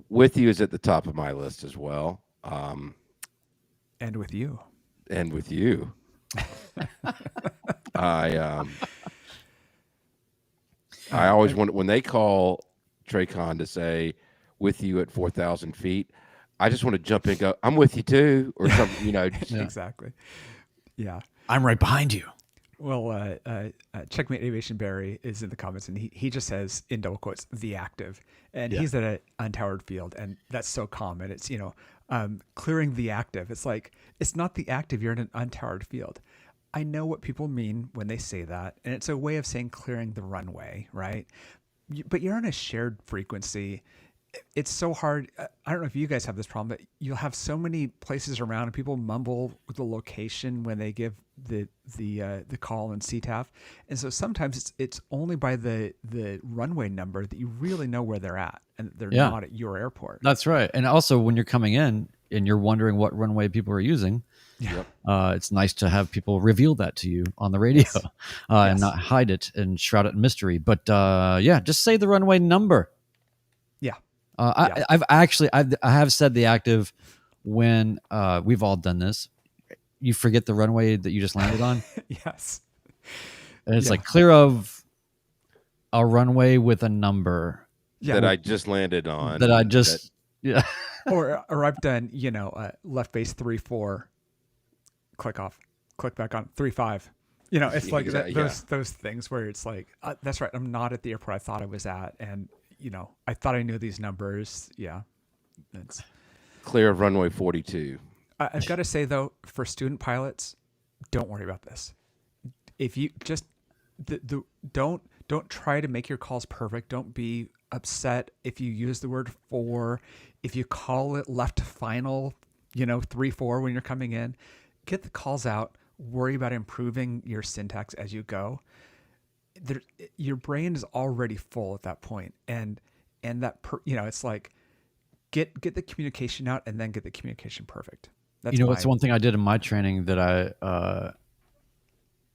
With you is at the top of my list as well. And with you. I always want, when they call Traycon to say with you at 4,000 feet, I just want to jump in and go, I'm with you too, or something, you know. Exactly. Yeah. I'm right behind you. Well, Checkmate Aviation Barry is in the comments, and he just says in double quotes the active, and he's at an untowered field, and that's so common. It's, you know, clearing the active. It's like, it's not the active. You're in an untowered field. I know what people mean when they say that, and it's a way of saying clearing the runway, right? But you're on a shared frequency. It's so hard. I don't know if you guys have this problem, but you'll have so many places around, and people mumble the location when they give the call in CTAF, and so sometimes it's only by the runway number that you really know where they're at, and they're not at your airport. That's right. And also, when you're coming in and you're wondering what runway people are using, it's nice to have people reveal that to you on the radio, and not hide it and shroud it in mystery. But just say the runway number. Yeah. Yeah. I have said the active when we've all done this. You forget the runway that you just landed on, Yes. and it's Yeah. like clear of a runway with a number Yeah. that I just landed on. that I just yeah. or I've done, left base 3-4, click off, click back on 3-5. It's like those things where it's like, that's right, I'm not at the airport I thought I was at, and I thought I knew these numbers. Yeah, it's. Clear of runway 42. I've got to say though, for student pilots, don't worry about this. If you just don't try to make your calls perfect. Don't be upset if you use the word 4. If you call it left final, 3-4 when you're coming in, get the calls out. Worry about improving your syntax as you go. Your brain is already full at that point, and that it's like get the communication out and then get the communication perfect. That's What's one thing I did in my training that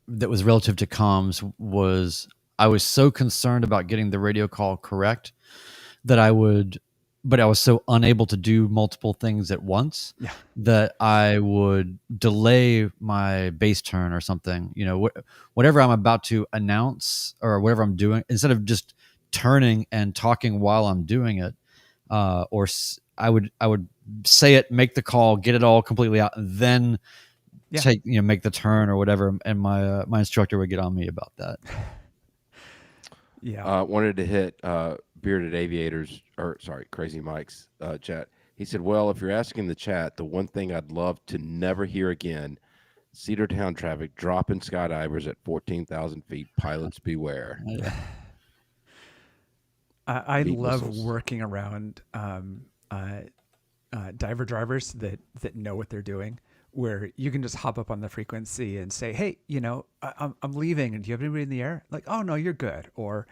that was relative to comms was I was so concerned about getting the radio call correct that I was so unable to do multiple things at once that I would delay my base turn or something, whatever I'm about to announce or whatever I'm doing, instead of just turning and talking while I'm doing it. I would say it, make the call, get it all completely out, and then make the turn or whatever. And my instructor would get on me about that. Yeah. Wanted to hit Bearded Aviators, Crazy Mike's chat. He said, well, if you're asking the chat, the one thing I'd love to never hear again, Cedartown traffic, dropping skydivers at 14,000 feet, pilots beware. I love working around diver drivers that know what they're doing, where you can just hop up on the frequency and say, hey, I'm leaving, and do you have anybody in the air? Like, oh no, you're good. Or,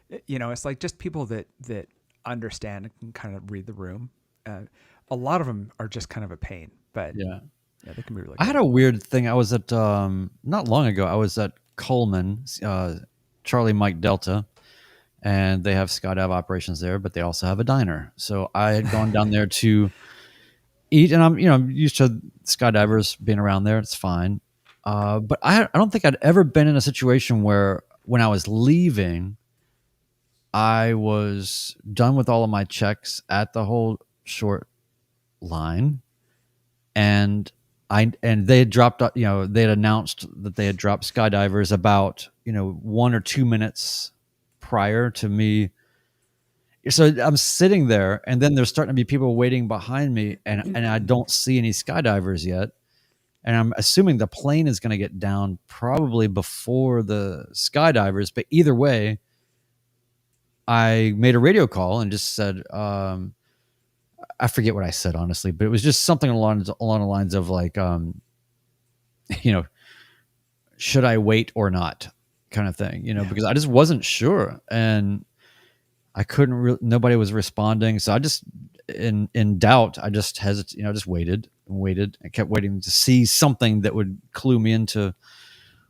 it's like just people that understand and can kind of read the room. A lot of them are just kind of a pain, but yeah, they can be really good. I had a weird thing. I was at, not long ago, I was at Coleman, Charlie Mike Delta, and they have skydive operations there, but they also have a diner. So I had gone down there to eat, and I'm used to skydivers being around there. It's fine. But I don't think I'd ever been in a situation where when I was leaving, I was done with all of my checks at the whole short line, and they had dropped, they had announced that they had dropped skydivers about 1 or 2 minutes prior to me. So I'm sitting there, and then there's starting to be people waiting behind me, and I don't see any skydivers yet. And I'm assuming the plane is going to get down probably before the skydivers. But either way, I made a radio call and just said, I forget what I said, honestly, but it was just something along the lines of like, should I wait or not, kind of thing, because I just wasn't sure, and I couldn't nobody was responding. So I just, in doubt, I just hesitated, I just waited and waited. I kept waiting to see something that would clue me into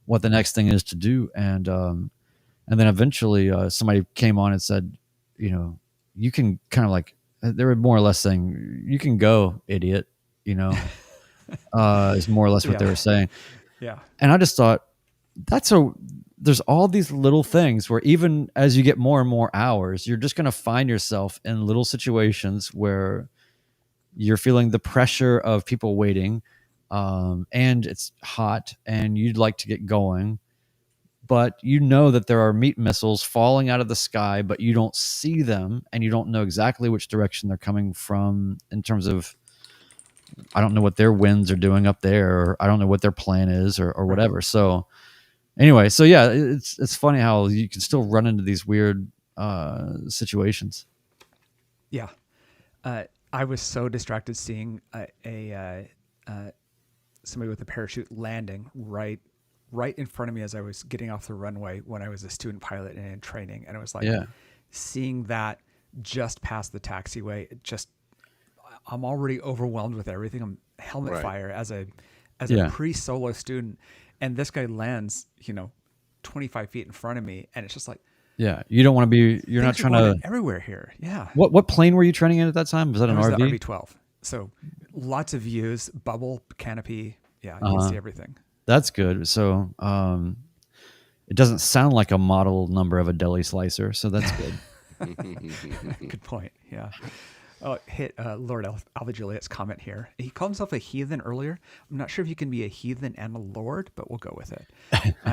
what the next thing is to do. And then eventually somebody came on and said, you can kind of like, they were more or less saying, you can go, idiot, is more or less what they were saying. Yeah. And I just thought, there's all these little things where even as you get more and more hours, you're just going to find yourself in little situations where you're feeling the pressure of people waiting, and it's hot and you'd like to get going, but that there are meat missiles falling out of the sky, but you don't see them, and you don't know exactly which direction they're coming from in terms of, I don't know what their winds are doing up there, or I don't know what their plan is, or whatever. So anyway, so yeah, it's funny how you can still run into these weird situations. Yeah. I was so distracted seeing somebody with a parachute landing right in front of me as I was getting off the runway when I was a student pilot and in training. And it was like seeing that just past the taxiway, I'm already overwhelmed with everything. I'm helmet fire as a pre-solo student. And this guy lands, 25 feet in front of me. And it's just like, Yeah, you don't want to be. You're not Things are trying going to. everywhere here. Yeah. What plane were you training in at that time? Was that It an was the RV? RV-12. So lots of views, bubble, canopy. Yeah, you can Uh-huh. see everything. That's good. So it doesn't sound like a model number of a deli slicer, so that's good. Good point. Yeah. Oh, hit Lord Alva Juliet's comment here. He called himself a heathen earlier. I'm not sure if you can be a heathen and a lord, but we'll go with it.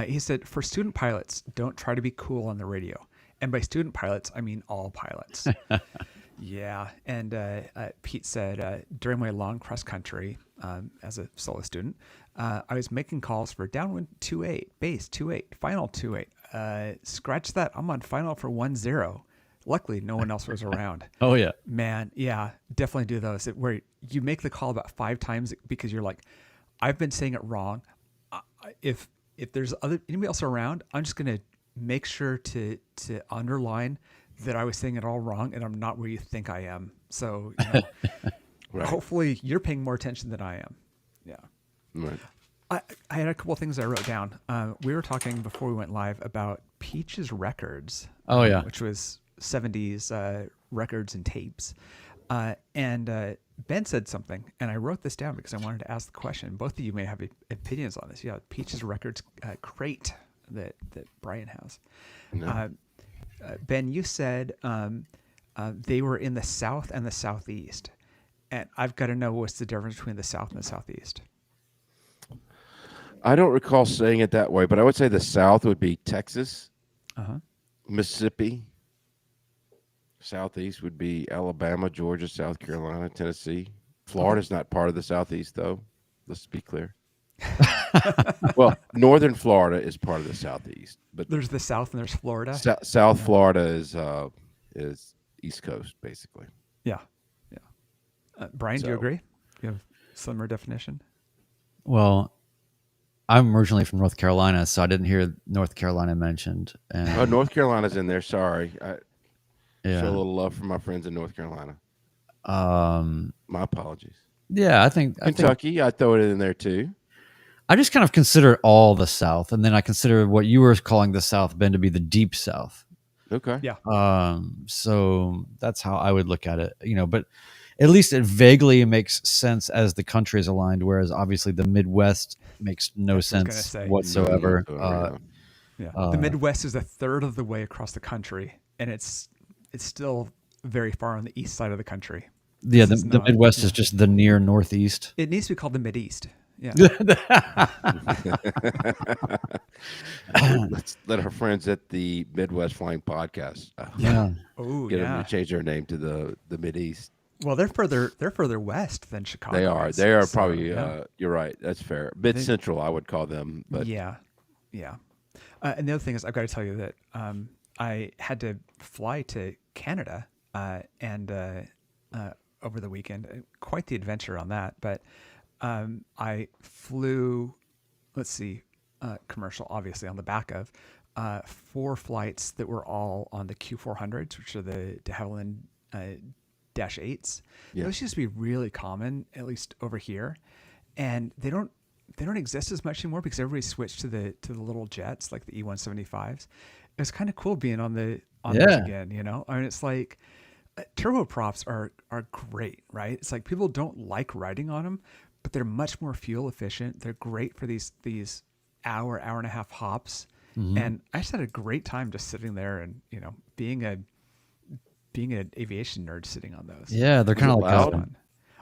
He said, for student pilots, don't try to be cool on the radio. And by student pilots, I mean all pilots. Yeah. And Pete said, during my long cross country as a solo student, I was making calls for downwind 2-8, base 2-8, final 2-8. Scratch that. I'm on final for 1-0. Luckily, no one else was around. Oh yeah. Man, yeah, definitely do those where you make the call about 5 times because you're like, I've been saying it wrong. If there's anybody else around, I'm just gonna make sure to underline that I was saying it all wrong and I'm not where you think I am. So Right. hopefully you're paying more attention than I am. Yeah. Right. I had a couple of things I wrote down. We were talking before we went live about Peach's Records. Oh yeah. Which was 70s records and tapes. And Ben said something, and I wrote this down because I wanted to ask the question. Both of you may have opinions on this. Yeah, Peach's Records crate that Brian has. No. Ben, you said they were in the South and the Southeast. And I've got to know what's the difference between the South and the Southeast. I don't recall saying it that way, but I would say the South would be Texas, Mississippi. Southeast would be Alabama, Georgia, South Carolina, Tennessee. Florida's not part of the Southeast, though. Let's be clear. Well, northern Florida is part of the Southeast, but There's the South and there's Florida. South Florida is East Coast, basically. Yeah. Brian, do you agree? You have similar definition? Well, I'm originally from North Carolina, so I didn't hear North Carolina mentioned. And Oh, North Carolina's in there. Sorry. yeah. Show a little love for my friends in North Carolina. My apologies. Yeah, I think Kentucky, I throw it in there too. I just kind of consider all the South, and then I consider what you were calling the South, Ben, to be the deep South. Okay. Yeah. So that's how I would look at it, but at least it vaguely makes sense as the country is aligned, whereas obviously the Midwest makes no sense whatsoever. Yeah. The Midwest is a third of the way across the country, and it's still very far on the east side of the country. Yeah, the Midwest is just the near Northeast. It needs to be called the Mideast. Yeah. Let's let our friends at the Midwest Flying Podcast Yeah. Oh, get yeah. them to change their name to the Mideast. Well, they're further west than Chicago. They are so, probably. yeah. You're right. That's fair. Mid Central, I would call them. But yeah. And the other thing is, I've got to tell you that I had to fly to Canada and over the weekend. Quite the adventure on that. But I flew, commercial, obviously, on the back of 4 flights that were all on the Q400s, which are the de Havilland Dash 8s. Yeah. Those used to be really common, at least over here. And they don't exist as much anymore because everybody switched to the little jets like the E175s. It's kind of cool being on those again, I mean, it's like turboprops are great, right? It's like people don't like riding on them, but they're much more fuel efficient. They're great for these hour and a half hops. Mm-hmm. And I just had a great time just sitting there and, being an aviation nerd sitting on those. Yeah, they're kind of like loud.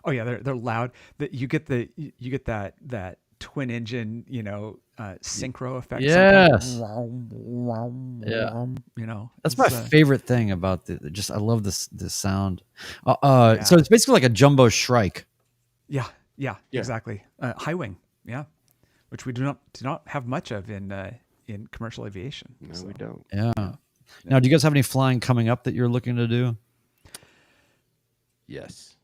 Oh yeah, they're loud. That you get that twin engine, synchro effect. Yes. Yeah. That's my favorite thing about I love this sound. So it's basically like a jumbo Shrike. Yeah, exactly. High wing, yeah, which we do not have much of in commercial aviation. No, we don't. Yeah. Now, do you guys have any flying coming up that you're looking to do? Yes.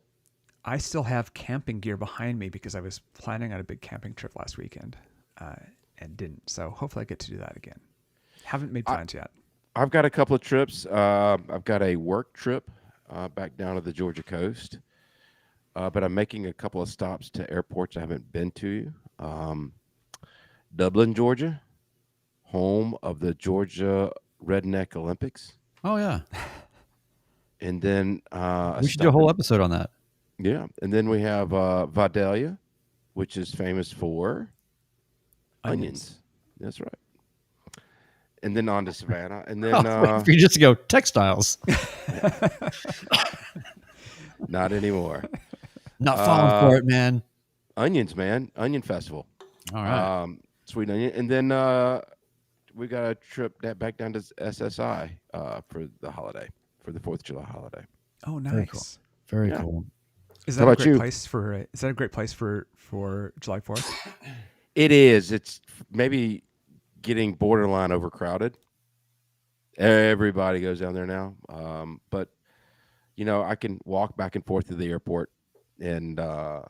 I still have camping gear behind me because I was planning on a big camping trip last weekend and didn't. So hopefully I get to do that again. Haven't made plans yet. I've got a couple of trips. I've got a work trip back down to the Georgia coast, but I'm making a couple of stops to airports I haven't been to. Dublin, Georgia, home of the Georgia Redneck Olympics. Oh yeah, And then we should do a whole episode on that. Yeah. And then we have Vidalia, which is famous for onions. That's right. And then on to Savannah. And then Wait for you just to go textiles. not anymore. Not falling for it, man. Onions, man. Onion Festival. All right. Sweet onion. And then we got a trip back down to SSI for the holiday, for the 4th of July holiday. Oh, nice. Very cool. Very cool. Is How that a about great you? place for? Is that a great place for July 4th? It is. It's maybe getting borderline overcrowded. Everybody goes down there now. But you know, I can walk back and forth to the airport and to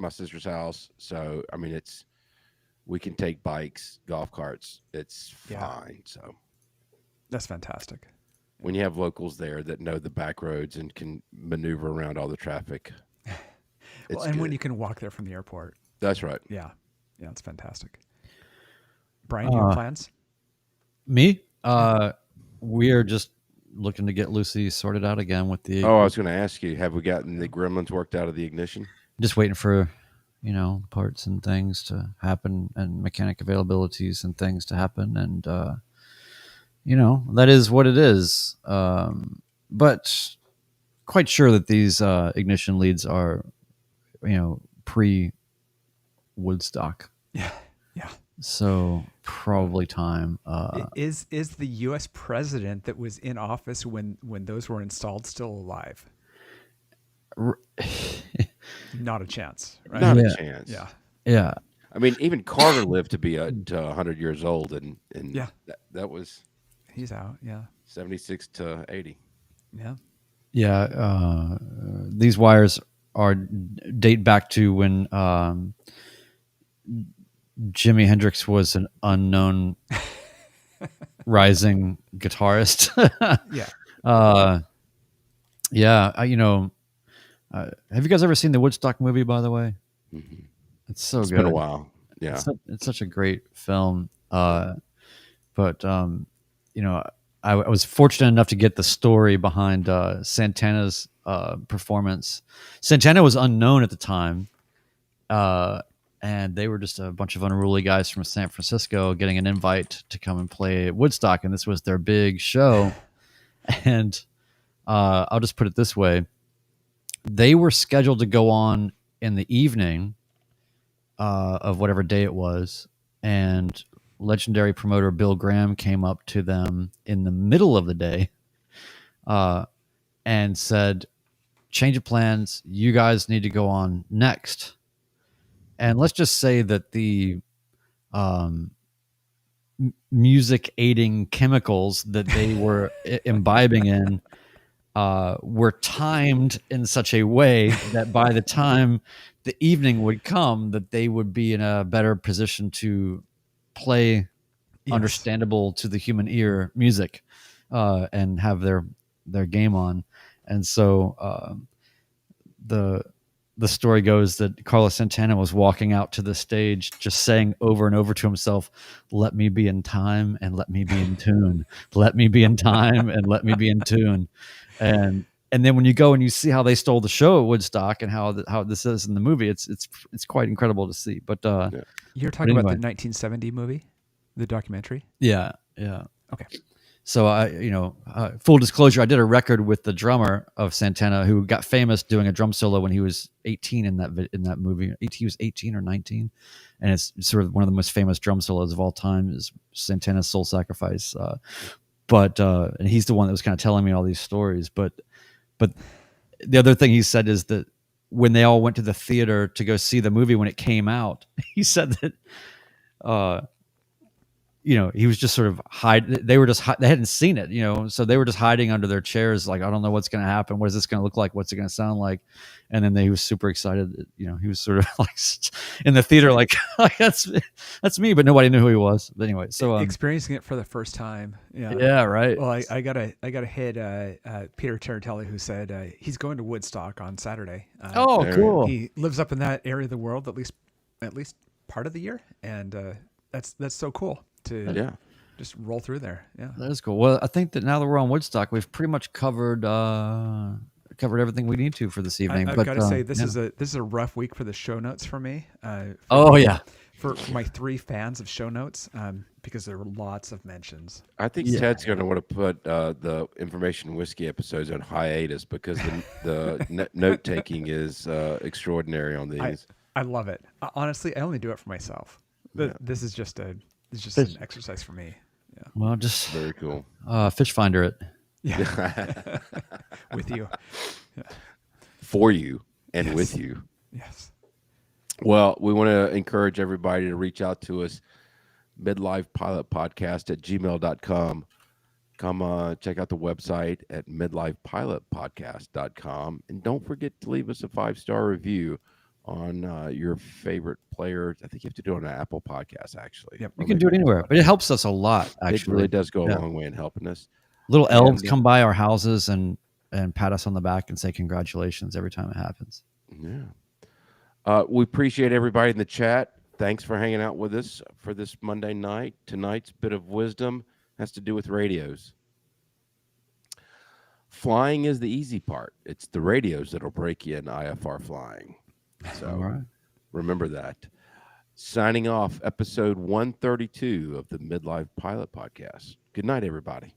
my sister's house. So I mean, we can take bikes, golf carts. It's fine. So That's fantastic. when you have locals there that know the back roads and can maneuver around all the traffic, Well, and when you can walk there from the airport. That's right. Yeah, it's fantastic. Brian, you have plans? Me? We are just looking to get Lucy sorted out again with the. Oh, I was going to ask you, have we gotten the gremlins worked out of the ignition? Just waiting for, parts and things to happen and mechanic availabilities and things to happen. And, that is what it is. But quite sure that these ignition leads are, pre-Woodstock. Yeah. So probably time. Is the U.S. president that was in office when those were installed still alive? Not a chance, right? Not a chance. Yeah. Yeah. I mean, even Carter lived to be 100 years old, and Yeah. that was He's out. Yeah. 76 to 80. Yeah. Yeah. These wires date back to when Jimi Hendrix was an unknown rising guitarist. Yeah. Have you guys ever seen the Woodstock movie, by the way? Mm-hmm. It's so It's good. been a while. Yeah. It's such a great film. I was fortunate enough to get the story behind Santana's performance. Santana was unknown at the time. And they were just a bunch of unruly guys from San Francisco getting an invite to come and play at Woodstock, and this was their big show. And I'll just put it this way. They were scheduled to go on in the evening of whatever day it was, and legendary promoter Bill Graham came up to them in the middle of the day and said, change of plans, you guys need to go on next. And let's just say that the music aiding chemicals that they were imbibing in were timed in such a way that by the time the evening would come, that they would be in a better position to play understandable to the human ear music and have their game on. And so the story goes that Carlos Santana was walking out to the stage just saying over and over to himself, let me be in time and let me be in tune. Let me be in time and let me be in tune. And then when you go and you see how they stole the show at Woodstock and how this is in the movie, it's quite incredible to see. But You're talking about the 1970 movie, the documentary? Yeah. Okay. So full disclosure, I did a record with the drummer of Santana who got famous doing a drum solo when he was 18 in that movie. He was 18 or 19, and it's sort of one of the most famous drum solos of all time is Santana's Soul Sacrifice. And he's the one that was kind of telling me all these stories. But the other thing he said is that when they all went to the theater to go see the movie when it came out, he said that. He was just sort of they hadn't seen it, so they were just hiding under their chairs. Like, I don't know what's going to happen. What is this going to look like? What's it going to sound like? And then he was super excited. He was sort of like in the theater, like that's me, but nobody knew who he was. But anyway, so experiencing it for the first time. Yeah. Right. Well, I gotta hit Peter Teratelli, who said he's going to Woodstock on Saturday. Cool. He lives up in that area of the world at least part of the year, and that's so cool. just roll through there. Yeah. That is cool. Well, I think that now that we're on Woodstock, we've pretty much covered everything we need to for this evening. I've But got to say this yeah. is a rough week for the show notes for me. Oh yeah, For my 3 fans of show notes, because there were lots of mentions. I think Ted's going to want to put the Information Whiskey episodes on hiatus because the note taking is extraordinary on these. I love it. Honestly, I only do it for myself. This is just an exercise for me. Yeah. well, just Very cool. fish finder it. Yeah. With you. For you and Yes. with you. Yes. Well, we want to encourage everybody to reach out to us, midlifepilotpodcast@gmail.com. Come check out the website at midlifepilotpodcast.com. And don't forget to leave us a 5-star review on your favorite player. I think you have to do it on an Apple podcast, actually. Yep. You can do it anywhere, but it helps us a lot. It Actually, really does go a Yeah. long way in helping us. Little elves And- come by our houses and pat us on the back and say congratulations every time it happens. Yeah. We appreciate everybody in the chat. Thanks for hanging out with us for this Monday night. Tonight's bit of wisdom has to do with radios. Flying is the easy part. It's the radios that'll break you in IFR flying. So All right. remember that. Signing off, episode 132 of the Midlife Pilot Podcast. Good night, everybody.